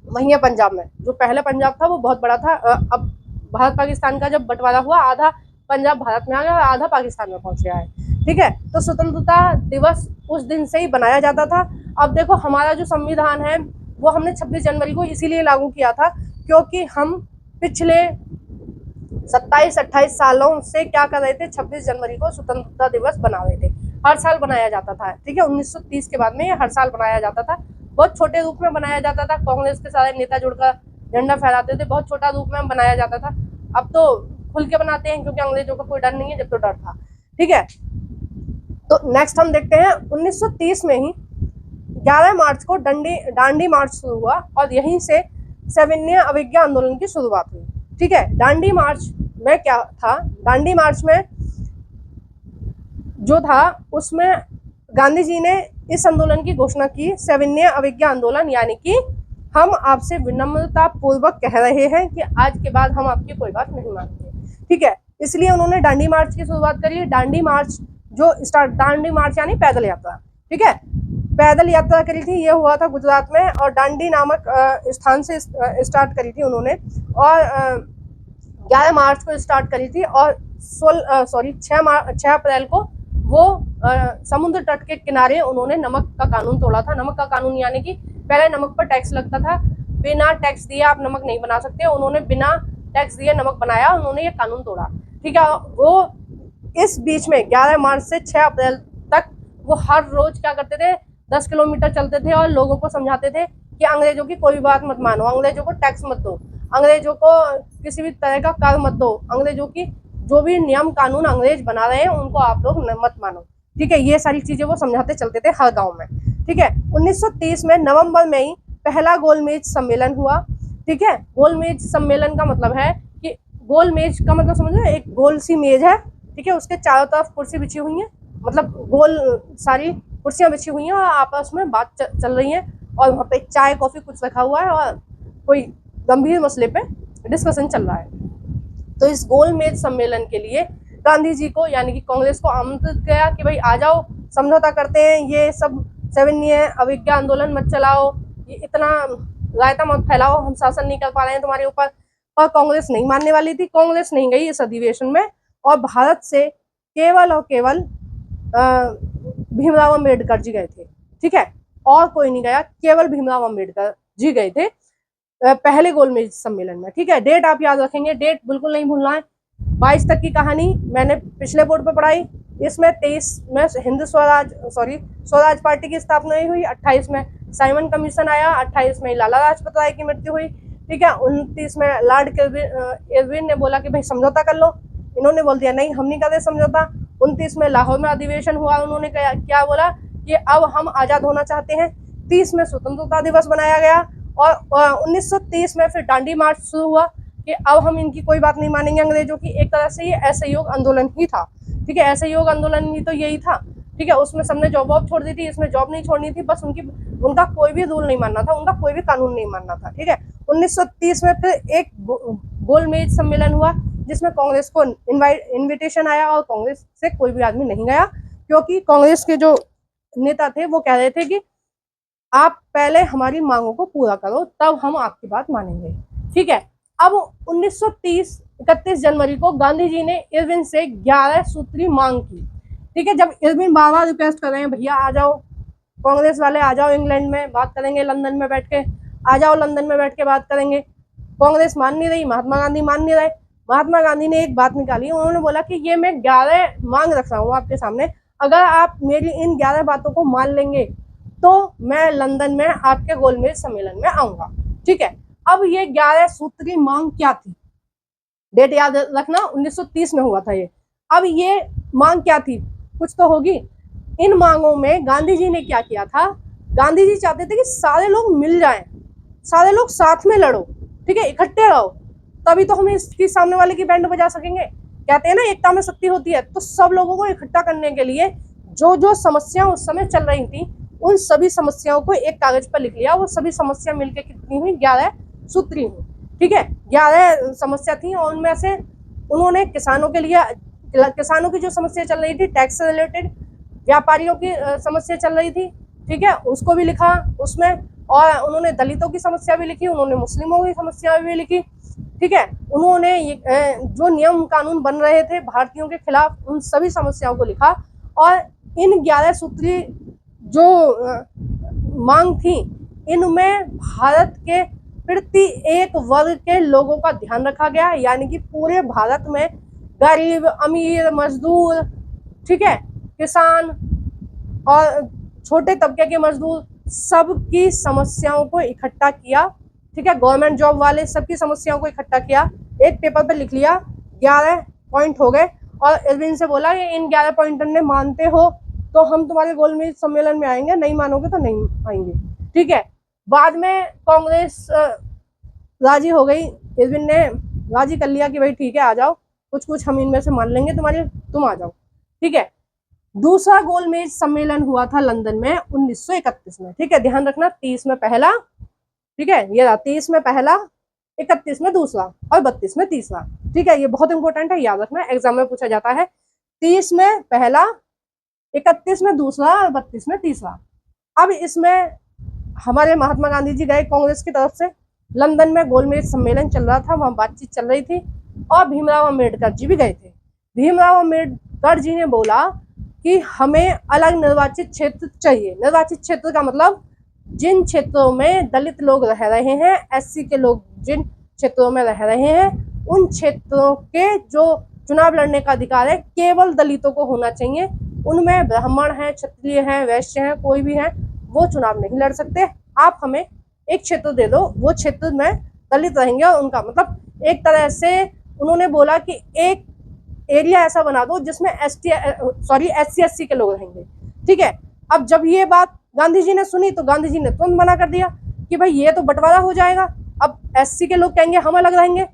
वहीं है पंजाब में। जो पहले पंजाब था वो बहुत बड़ा था, अब भारत पाकिस्तान का जब बंटवारा हुआ, आधा पंजाब भारत में आ गया और आधा पाकिस्तान में पहुंच गया है, ठीक है। तो स्वतंत्रता दिवस उस दिन से ही बनाया जाता था। अब देखो हमारा जो संविधान है वो हमने 26 जनवरी को इसीलिए लागू किया था क्योंकि हम पिछले 27-28 सालों से क्या कर रहे थे, 26 जनवरी को स्वतंत्रता दिवस बना रहे थे। हर साल बनाया जाता था, ठीक है। 1930 के बाद में ये हर साल बनाया जाता था, बहुत छोटे रूप में बनाया जाता था, कांग्रेस के सारे नेता जुड़कर झंडा फहराते थे, बहुत छोटा रूप में बनाया जाता था। अब तो खुल के बनाते हैं क्योंकि अंग्रेजों का कोई डर नहीं है, जब तो डर था, ठीक है। तो नेक्स्ट हम देखते हैं 1930 में ही 11 मार्च को दांडी मार्च शुरू हुआ और यहीं से सविनय अवज्ञा आंदोलन की शुरुआत हुई, ठीक है। दांडी मार्च में क्या था, दांडी मार्च में जो था उसमें गांधी जी ने इस आंदोलन की घोषणा की, सविनय अवज्ञा आंदोलन, यानी कि हम आपसे विनम्रता पूर्वक कह रहे हैं कि आज के बाद हम आपकी कोई बात नहीं मानेंगे, ठीक है। इसलिए उन्होंने दांडी मार्च की शुरुआत करी। दांडी मार्च दांडी मार्च यानी पैदल यात्रा, ठीक है, पैदल यात्रा करी थी। ये हुआ था गुजरात में और दांडी नामक स्थान से स्टार्ट करी थी उन्होंने और 11 मार्च को स्टार्ट करी थी और 6 अप्रैल को वो समुद्र तट के किनारे उन्होंने नमक का कानून तोड़ा था। नमक का कानून यानी कि पहले नमक पर टैक्स लगता था, बिना टैक्स दिए आप नमक नहीं बना सकते, उन्होंने बिना टैक्स दिए नमक बनाया, उन्होंने ये कानून तोड़ा, ठीक है। वो इस बीच में 11 मार्च से 6 अप्रैल तक वो हर रोज क्या करते थे, 10 किलोमीटर चलते थे और लोगों को समझाते थे कि अंग्रेजों की कोई बात मत मानो, अंग्रेजों को टैक्स मत दो, अंग्रेजों को किसी भी तरह का कर मत दो, अंग्रेजों की जो भी नियम कानून अंग्रेज बना रहे हैं उनको आप लोग मत मानो, ठीक है। ये सारी चीजें वो समझाते चलते थे हर गांव में, ठीक है। 1930 में नवंबर में ही पहला गोलमेज सम्मेलन हुआ, ठीक है। गोलमेज सम्मेलन का मतलब है कि गोलमेज का मतलब समझ रहे, एक गोल सी मेज है, ठीक है, उसके चारों तरफ कुर्सी बिछी हुई है, मतलब गोल सारी कुर्सियां बिछी हुई हैं और आपस में बात चल रही है और वहाँ पे चाय कॉफी कुछ रखा हुआ है और कोई गंभीर मसले पे डिस्कशन चल रहा है। तो इस गोलमेज सम्मेलन के लिए गांधी जी को यानी कि कांग्रेस को आमंत्रित किया कि भाई आ जाओ, समझौता करते हैं, ये सब 7 ईयर अविज्ञा आंदोलन मत चलाओ, ये इतना रायता मत फैलाओ, हम शासन नहीं कर पा रहे हैं तुम्हारे ऊपर। पर कांग्रेस नहीं मानने वाली थी, कांग्रेस नहीं गई इस अधिवेशन में और भारत से केवल और केवल भीमराव अम्बेडकर जी गए थे। ठीक है, और कोई नहीं गया, केवल भीमराव अम्बेडकर जी गए थे पहले गोलमेज सम्मेलन में। ठीक है, डेट आप याद रखेंगे, डेट बिल्कुल नहीं भूलना है। 22 तक की कहानी मैंने पिछले बोर्ड पे पढ़ाई। इसमें 23 में हिंद स्वराज पार्टी की स्थापना हुई, 28 में साइमन कमीशन आया, 28 में लाला लाजपत राय की मृत्यु हुई। ठीक है, 29 में लॉर्ड इरविन ने बोला कि भाई समझौता कर लो, इन्होंने बोल दिया नहीं हम नहीं कर रहे समझौता। 29 में लाहौर में अधिवेशन हुआ, उन्होंने क्या बोला कि अब हम आजाद होना चाहते हैं। 30 में स्वतंत्रता दिवस बनाया गया और 1930 में फिर दांडी मार्च शुरू हुआ कि अब हम इनकी कोई बात नहीं मानेंगे अंग्रेजों की। एक तरह से ये असहयोग आंदोलन ही था। ठीक है, असहयोग आंदोलन ही तो यही था। ठीक है, उसमें सबने जॉब वॉब छोड़ दी थी, इसमें जॉब नहीं छोड़नी थी, बस उनका कोई भी रूल नहीं मानना था, उनका कोई भी कानून नहीं मानना था। ठीक है, 1930 में फिर एक गोलमेज सम्मेलन हुआ जिसमें कांग्रेस को इन्विटेशन आया और कांग्रेस से कोई भी आदमी नहीं गया, क्योंकि कांग्रेस के जो नेता थे वो कह रहे थे कि आप पहले हमारी मांगों को पूरा करो तब हम आपकी बात मानेंगे। ठीक है, अब 1930 31 जनवरी को गांधी जी ने इरविन से 11 सूत्री मांग की। ठीक है, जब इरविन बार बार रिक्वेस्ट कर रहे हैं भैया आ जाओ, कांग्रेस वाले आ जाओ, इंग्लैंड में बात करेंगे, लंदन में बैठ के आ जाओ, लंदन में बैठ के बात करेंगे, कांग्रेस मान नहीं रही, महात्मा गांधी मान नहीं रहे। महात्मा गांधी ने एक बात निकाली, उन्होंने बोला कि ये मैं 11 मांग रख रहा हूँ आपके सामने, अगर आप मेरी इन 11 बातों को मान लेंगे तो मैं लंदन में आपके गोलमेज सम्मेलन में आऊंगा। ठीक है, अब ये 11 सूत्री मांग क्या थी, डेट याद रखना, 1930 में हुआ था ये। अब ये मांग क्या थी, कुछ तो होगी। इन मांगों में गांधी जी ने क्या किया था, गांधी जी चाहते थे कि सारे लोग मिल जाएं, सारे लोग साथ में लड़ो। ठीक है, इकट्ठे रहो, तभी तो हम इसकी सामने वाले की बैंड बजा सकेंगे। कहते हैं ना एकता में शक्ति होती है। तो सब लोगों को इकट्ठा करने के लिए जो जो समस्या उस समय चल रही थी उन सभी समस्याओं को एक कागज पर लिख लिया। वो सभी समस्या मिलकर कितनी हुई, 11 सूत्री हुई। ठीक है, 11 समस्या थी और उनमें से उन्होंने किसानों के लिए, किसानों की जो समस्या चल रही थी टैक्स से रिलेटेड, व्यापारियों की समस्या चल रही थी, ठीक है, उसको भी लिखा उसमें, और उन्होंने दलितों की समस्या भी लिखी, उन्होंने मुस्लिमों की समस्या भी लिखी। ठीक है, उन्होंने जो नियम कानून बन रहे थे भारतीयों के खिलाफ उन सभी समस्याओं को लिखा। और इन 11 सूत्री जो मांग थी इनमें भारत के प्रत्येक वर्ग के लोगों का ध्यान रखा गया, यानी कि पूरे भारत में गरीब, अमीर, मजदूर, ठीक है, किसान और छोटे तबके के मजदूर, सबकी समस्याओं को इकट्ठा किया। ठीक है, गवर्नमेंट जॉब वाले सबकी समस्याओं को इकट्ठा किया, एक पेपर पे लिख लिया, 11 पॉइंट हो गए। और इरविन से बोला कि इन 11 पॉइंट ने मानते हो तो हम तुम्हारे गोलमेज सम्मेलन में आएंगे, नहीं मानोगे तो नहीं आएंगे। ठीक है, बाद में कांग्रेस राजी हो गई, इरविन ने राजी कर लिया कि भाई ठीक है आ जाओ, कुछ कुछ हम इनमें से मान लेंगे तुम्हारे, तुम आ जाओ। ठीक है, दूसरा गोलमेज सम्मेलन हुआ था लंदन में 1931 में। ठीक है, ध्यान रखना, 30 में पहला, ठीक है, ये रहा 30 में पहला, 31 में दूसरा और 32 में तीसरा। ठीक है, ये बहुत इंपॉर्टेंट है, याद रखना, एग्जाम में पूछा जाता है। 30 में पहला, 31 में दूसरा और 32 में तीसरा। अब इसमें हमारे महात्मा गांधी जी गए कांग्रेस की तरफ से, लंदन में गोलमेज सम्मेलन चल रहा था, वहां बातचीत चल रही थी और भीमराव अम्बेडकर जी भी गए थे। भीमराव अम्बेडकर जी ने बोला कि हमें अलग निर्वाचित क्षेत्र चाहिए। निर्वाचित क्षेत्र का मतलब जिन क्षेत्रों में दलित लोग रह रहे हैं, एससी के लोग जिन क्षेत्रों में रह रहे हैं, उन क्षेत्रों के जो चुनाव लड़ने का अधिकार है केवल दलितों को होना चाहिए। उनमें ब्राह्मण हैं, क्षत्रिय हैं, वैश्य हैं, कोई भी हैं, वो चुनाव नहीं लड़ सकते। आप हमें एक क्षेत्र दे दो, वो क्षेत्र में दलित रहेंगे और उनका मतलब एक तरह से उन्होंने बोला कि एक एरिया ऐसा बना दो जिसमें SC SC के लोग रहेंगे। ठीक है, अब जब ये बात गांधी जी ने सुनी तो गांधी जी ने तुरंत मना कर दिया कि भाई ये तो बंटवारा हो जाएगा, अब SC के लोग कहेंगे हम अलग रहेंगे।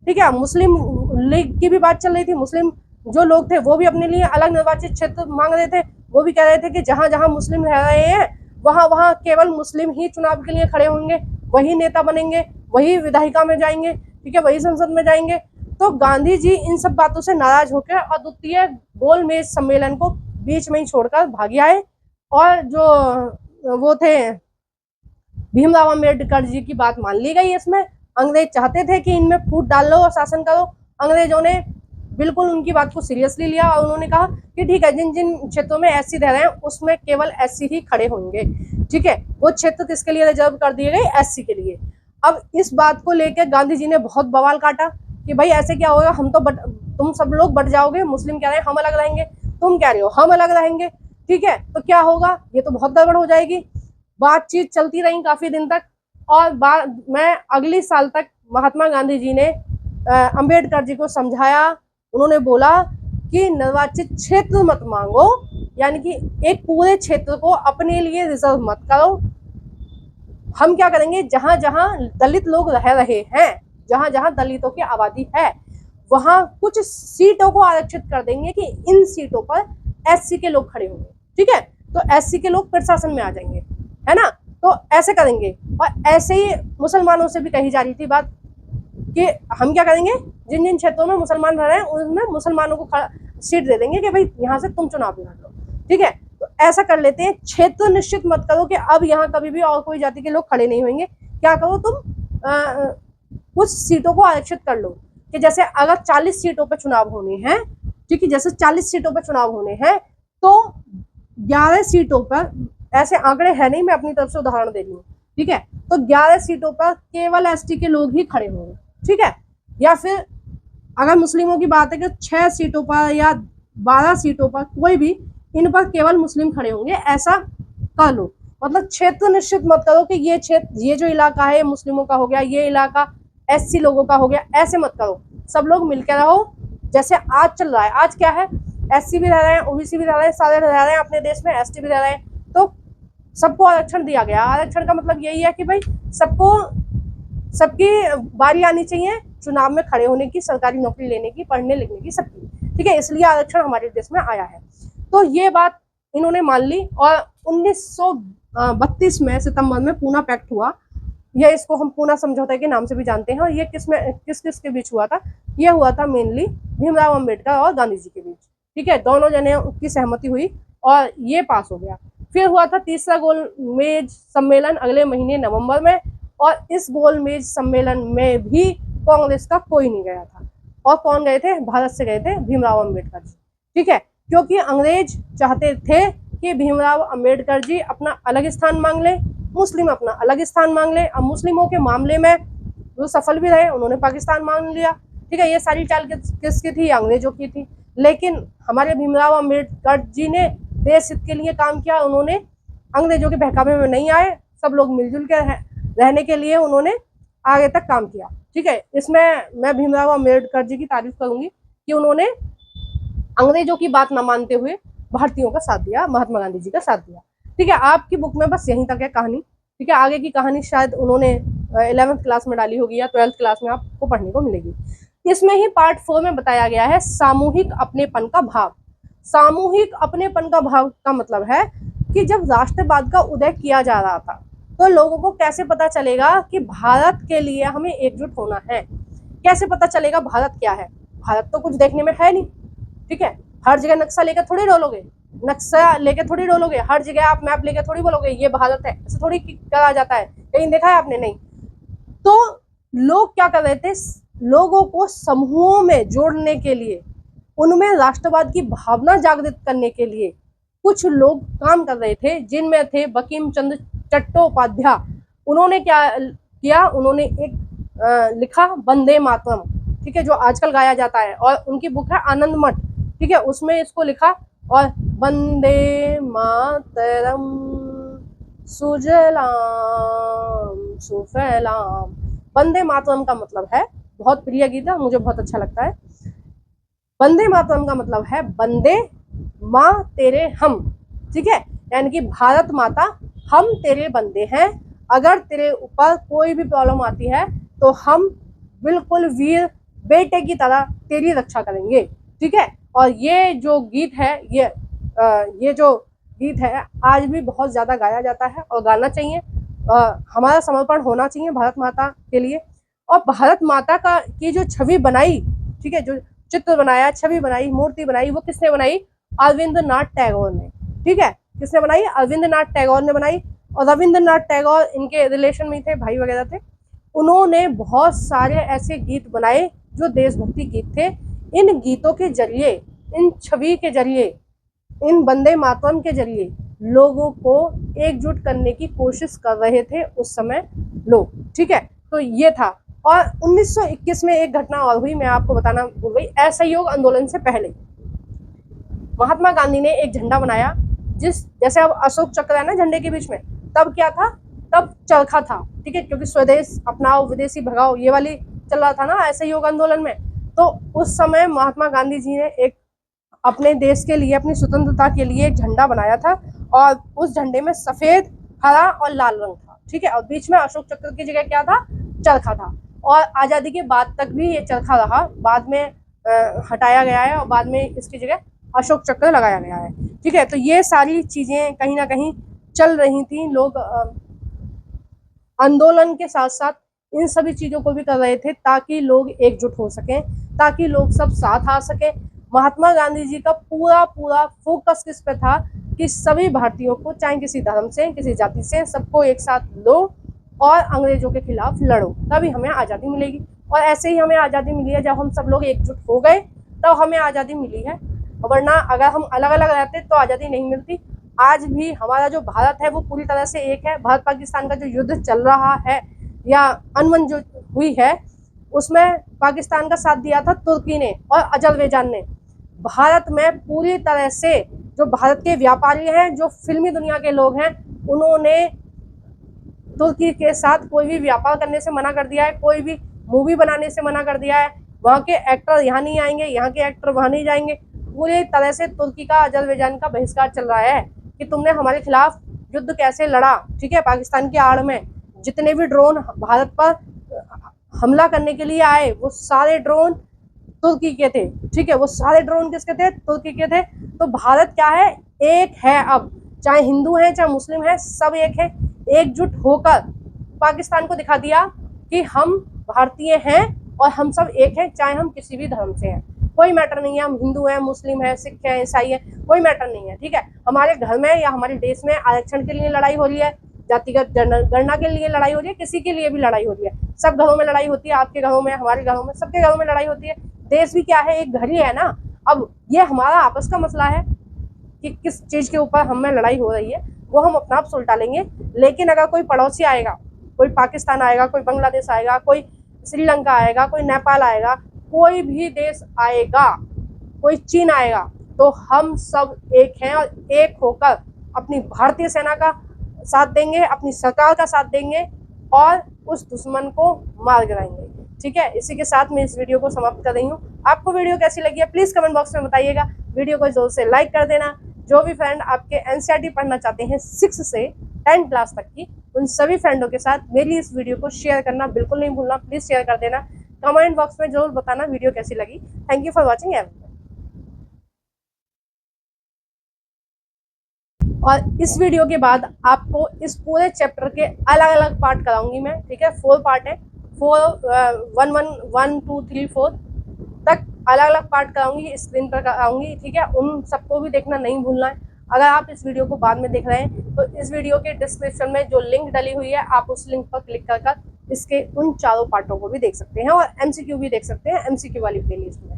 ठीक है, मुस्लिम लीग की भी बात चल रही थी, मुस्लिम जो लोग थे वो भी अपने लिए अलग निर्वाचित क्षेत्र मांग रहे थे, वो भी कह रहे थे कि जहां जहां मुस्लिम रह रहे हैं वहां वहां केवल मुस्लिम ही चुनाव के लिए खड़े होंगे, वही नेता बनेंगे, वही विधायिका में जाएंगे, ठीक है, वही संसद में जाएंगे। तो गांधी जी इन सब बातों से नाराज होकर अद्वितीय गोलमेज सम्मेलन को बीच में ही छोड़कर भाग आए। और जो वो थे भीमराव अम्बेडकर जी की बात मान ली गई। इसमें अंग्रेज चाहते थे कि इनमें फूट डाल लो और शासन करो। अंग्रेजों ने बिल्कुल उनकी बात को सीरियसली लिया और उन्होंने कहा कि ठीक है, जिन जिन क्षेत्रों में एससी रह रहे हैं उसमें केवल एससी ही खड़े होंगे, ठीक है। वो क्षेत्र किसके लिए रिजर्व कर दिए गए? एससी के लिए। अब इस बात को लेकर गांधी जी ने बहुत बवाल काटा कि भाई ऐसे क्या होगा, हम तो तुम सब लोग बट जाओगे, मुस्लिम कह रहे हैं हम अलग रहेंगे, तुम कह रहे हो हम अलग रहेंगे, ठीक है, तो क्या होगा, ये तो बहुत गड़बड़ हो जाएगी। बातचीत चलती रही काफी दिन तक। और मैं अगली साल तक महात्मा गांधी जी ने अंबेडकर जी को समझाया। उन्होंने बोला कि निर्वाचित क्षेत्र मत मांगो, यानी कि एक पूरे क्षेत्र को अपने लिए रिजर्व मत करो। हम क्या करेंगे, जहां जहां दलित लोग रह रहे हैं, जहां जहां दलितों की आबादी है, वहां कुछ सीटों को आरक्षित कर देंगे कि इन सीटों पर एससी के लोग खड़े होंगे, ठीक है, तो एससी के लोग प्रशासन में आ जाएंगे, है ना। तो ऐसे करेंगे। और ऐसे ही मुसलमानों से भी कही जा रही थी बात कि हम क्या करेंगे, जिन जिन क्षेत्रों में मुसलमान रह रहे हैं उनमें मुसलमानों को सीट दे देंगे कि भाई यहाँ से तुम चुनाव लड़ लो, ठीक है। तो ऐसा कर लेते हैं। क्षेत्र निश्चित मत करो कि अब यहाँ कभी भी और कोई जाति के लोग खड़े नहीं होंगे। क्या करो तुम, कुछ सीटों को आरक्षित कर लो कि जैसे अगर 40 सीटों पर चुनाव होने हैं, ठीक है, जैसे 40 सीटों पर चुनाव होने हैं तो 11 सीटों पर, ऐसे आंकड़े है नहीं, मैं अपनी तरफ से उदाहरण दे रही हूँ, ठीक है, तो 11 सीटों पर केवल एसटी के लोग ही खड़े होंगे, ठीक है। या फिर अगर मुस्लिमों की बात है कि 6 सीटों पर या 12 सीटों पर, कोई भी, इन पर केवल मुस्लिम खड़े होंगे, ऐसा कर लो। मतलब क्षेत्र निश्चित मत करो कि ये क्षेत्र, ये जो इलाका है मुस्लिमों का हो गया, ये इलाका एससी लोगों का हो गया, ऐसे मत करो। सब लोग मिलकर रहो। जैसे आज चल रहा है, आज क्या है, एससी भी रह रहे हैं, ओबीसी भी रह रहे हैं, सारे रह रहे हैं अपने देश में, एसटी भी रह रहे हैं, तो सबको आरक्षण दिया गया। आरक्षण का मतलब यही है कि भाई सबको, सबकी बारी आनी चाहिए चुनाव में खड़े होने की, सरकारी नौकरी लेने की, पढ़ने लिखने की, सबकी, ठीक है, इसलिए आरक्षण हमारे देश में आया है। तो ये बात इन्होंने मान ली। और 1932 में सितंबर में पूना पैक्ट हुआ। यह, इसको हम पूना समझौते के नाम से भी जानते हैं। और ये किस किस के बीच हुआ था? ये हुआ था मेनली भीमराव अम्बेडकर और गांधी जी के बीच, ठीक है। दोनों जने की सहमति हुई और ये पास हो गया। फिर हुआ था तीसरा गोलमेज सम्मेलन अगले महीने नवंबर में। और इस गोलमेज सम्मेलन में भी कांग्रेस का कोई नहीं गया था। और कौन गए थे? भारत से गए थे भीमराव अम्बेडकर जी, ठीक है, क्योंकि अंग्रेज चाहते थे कि भीमराव अम्बेडकर जी अपना अलग स्थान मांग ले, मुस्लिम अपना अलग स्थान मांग ले। अब मुस्लिमों के मामले में वो सफल भी रहे, उन्होंने पाकिस्तान मांग लिया, ठीक है। ये सारी चाल किसकी थी? अंग्रेजों की थी। लेकिन हमारे भीमराव अम्बेडकर जी ने देश हित के लिए काम किया। उन्होंने अंग्रेजों के बहकावे में नहीं आए, सब लोग मिलजुल के रहने के लिए उन्होंने आगे तक काम किया, ठीक है। इसमें मैं भीमराव अम्बेडकर जी की तारीफ करूंगी कि उन्होंने अंग्रेजों की बात न मानते हुए भारतीयों का साथ दिया, महात्मा गांधी जी का साथ दिया, ठीक है। आपकी बुक में बस यहीं तक है कहानी, ठीक है। आगे की कहानी शायद उन्होंने 11th क्लास में डाली होगी या 12th क्लास में आपको पढ़ने को मिलेगी। इसमें ही पार्ट 4 में बताया गया है सामूहिक अपनेपन का भाव। सामूहिक अपनेपन का भाव का मतलब है कि जब राष्ट्रवाद का उदय किया जा रहा था तो लोगों को कैसे पता चलेगा कि भारत के लिए हमें एकजुट होना है। कैसे पता चलेगा भारत क्या है? भारत तो कुछ देखने में है नहीं, ठीक है। हर जगह नक्शा लेकर थोड़ी डोलोगे, नक्शा लेकर थोड़ी डोलोगे, हर जगह आप मैप लेकर थोड़ी बोलोगे ये भारत है, ऐसे थोड़ी करा जाता है। कहीं देखा है आपने? नहीं। तो लोग क्या कर रहे थे? लोगों को समूहों में जोड़ने के लिए, उनमें राष्ट्रवाद की भावना जागृत करने के लिए कुछ लोग काम कर रहे थे, जिनमें थे बंकिम चंद्र चट्टोपाध्याय। उन्होंने क्या किया? उन्होंने एक लिखा वंदे मातरम, ठीक है, जो आजकल गाया जाता है, और उनकी बुक है आनंद मठ, ठीक है, उसमें इसको लिखा। और वंदे मातरम सुजलाम सुफलाम। वंदे मातरम का मतलब है, बहुत प्रिय गीत है, मुझे बहुत अच्छा लगता है। वंदे मातरम का मतलब है वंदे माँ तेरे हम, ठीक है, यानी कि भारत माता हम तेरे बंदे हैं। अगर तेरे ऊपर कोई भी प्रॉब्लम आती है तो हम बिल्कुल वीर बेटे की तरह तेरी रक्षा करेंगे, ठीक है। और ये जो गीत है, ये जो गीत है, आज भी बहुत ज़्यादा गाया जाता है और गाना चाहिए। हमारा समर्पण होना चाहिए भारत माता के लिए। और भारत माता का की जो छवि बनाई, ठीक है, जो चित्र बनाया, छवि बनाई, मूर्ति बनाई, वो किसने बनाई? अरविंद्रनाथ टैगोर ने। ठीक है, किसने बनाई? अरविंद्रनाथ टैगोर ने बनाई। और रविंद्रनाथ टैगोर इनके रिलेशन में थे, भाई वगैरह थे। उन्होंने बहुत सारे ऐसे गीत बनाए जो देशभक्ति गीत थे। इन गीतों के जरिए, इन छवि के जरिए, इन वंदे मातरम के जरिए लोगों को एकजुट करने की कोशिश कर रहे थे उस समय लोग। ठीक है, तो ये था। और 1921 में एक घटना और हुई, मैं आपको बताना भूल गई। असहयोग आंदोलन से पहले महात्मा गांधी ने एक झंडा बनाया, जैसे अब अशोक चक्र है ना झंडे के बीच में, तब क्या था? तब चरखा था। ठीक है, क्योंकि स्वदेश अपनाओ विदेशी भगाओ ये वाली चल रहा था ना असहयोग आंदोलन में। तो उस समय महात्मा गांधी जी ने एक अपने देश के लिए, अपनी स्वतंत्रता के लिए एक झंडा बनाया था, और उस झंडे में सफेद, हरा और लाल रंग था। ठीक है, और बीच में अशोक चक्र की जगह क्या था? चरखा था। और आजादी के बाद तक भी ये चरखा रहा, बाद में हटाया गया है और बाद में इसकी जगह अशोक चक्र लगाया गया है। ठीक है, तो ये सारी चीजें कहीं ना कहीं चल रही थी। लोग आंदोलन के साथ साथ इन सभी चीजों को भी कर रहे थे ताकि लोग एकजुट हो सकें, ताकि लोग सब साथ आ सके। महात्मा गांधी जी का पूरा पूरा फोकस किस पे था? कि सभी भारतीयों को, चाहे किसी धर्म से, किसी जाति से, सबको एक साथ लो और अंग्रेजों के खिलाफ लड़ो, तभी हमें आज़ादी मिलेगी। और ऐसे ही हमें आज़ादी मिली है, जब हम सब लोग एकजुट हो गए तब हमें आज़ादी मिली है। वरना अगर हम अलग अलग रहते तो आज़ादी नहीं मिलती। आज भी हमारा जो भारत है वो पूरी तरह से एक है। भारत पाकिस्तान का जो युद्ध चल रहा है या अनबन जो हुई है, उसमें पाकिस्तान का साथ दिया था तुर्की ने और अजरबैजान ने। भारत में पूरी तरह से जो भारत के व्यापारी हैं, जो फिल्मी दुनिया के लोग हैं, उन्होंने तुर्की के साथ कोई भी व्यापार करने से मना कर दिया है, कोई भी मूवी बनाने से मना कर दिया है। वहाँ के एक्टर यहाँ नहीं आएंगे, यहाँ के एक्टर वहाँ नहीं जाएंगे। पूरी तरह से तुर्की का, अजरबैजान का बहिष्कार चल रहा है कि तुमने हमारे खिलाफ युद्ध कैसे लड़ा। ठीक है, पाकिस्तान की आड़ में जितने भी ड्रोन भारत पर हमला करने के लिए आए, वो सारे ड्रोन तुर्की के थे। ठीक है, वो सारे ड्रोन किसके थे? तुर्की के थे। तो भारत क्या है? एक है। अब चाहे हिंदू है चाहे मुस्लिम है, सब एक है। एकजुट होकर पाकिस्तान को दिखा दिया कि हम भारतीय हैं और हम सब एक हैं, चाहे हम किसी भी धर्म से हैं। कोई मैटर नहीं है, हम हिंदू हैं, मुस्लिम हैं, सिख हैं, ईसाई हैं, कोई मैटर नहीं है। ठीक है, हमारे घर में या हमारे देश में आरक्षण के लिए लड़ाई हो रही है, जातिगत गणना के लिए लड़ाई हो रही है, किसी के लिए भी लड़ाई हो रही है। सब घरों में लड़ाई होती है, आपके घरों में, हमारे घरों में, सबके घरों में लड़ाई होती है। देश भी क्या है? एक घर ही है ना। अब ये हमारा आपस का मसला है कि किस चीज के ऊपर हम में लड़ाई हो रही है, वो हम अपना आप सुलटा लेंगे। लेकिन अगर कोई पड़ोसी आएगा, कोई पाकिस्तान आएगा, कोई बांग्लादेश आएगा, कोई श्रीलंका आएगा, कोई नेपाल आएगा, कोई भी देश आएगा, कोई चीन आएगा, तो हम सब एक हैं और एक होकर अपनी भारतीय सेना का साथ देंगे, अपनी सरकार का साथ देंगे और उस दुश्मन को मार गिराएंगे। ठीक है, इसी के साथ मैं इस वीडियो को समाप्त कर रही हूँ। आपको वीडियो कैसी लगी है प्लीज कमेंट बॉक्स में बताइएगा। वीडियो को जोर से लाइक कर देना। जो भी फ्रेंड आपके एनसीईआरटी पढ़ना चाहते हैं 6 से 10 क्लास तक की, उन सभी फ्रेंडों के साथ मेरी इस वीडियो को शेयर करना बिल्कुल नहीं भूलना। प्लीज शेयर कर देना। कमेंट बॉक्स में जरूर बताना वीडियो कैसी लगी। Thank you for watching everyone. और इस वीडियो के बाद आपको इस पूरे चैप्टर के अलग अलग पार्ट कराऊंगी मैं। ठीक है, 4 पार्ट है, 1, 2, 3, 4 तक अलग अलग पार्ट कराऊंगी, स्क्रीन पर कराऊंगी। ठीक है, उन सबको भी देखना नहीं भूलना है। अगर आप इस वीडियो को बाद में देख रहे हैं तो इस वीडियो के डिस्क्रिप्शन में जो लिंक डली हुई है, आप उस लिंक पर क्लिक कर इसके उन चारों पार्टों को भी देख सकते हैं और एमसीक्यू भी देख सकते हैं, एमसीक्यू वाली प्लेलिस्ट में।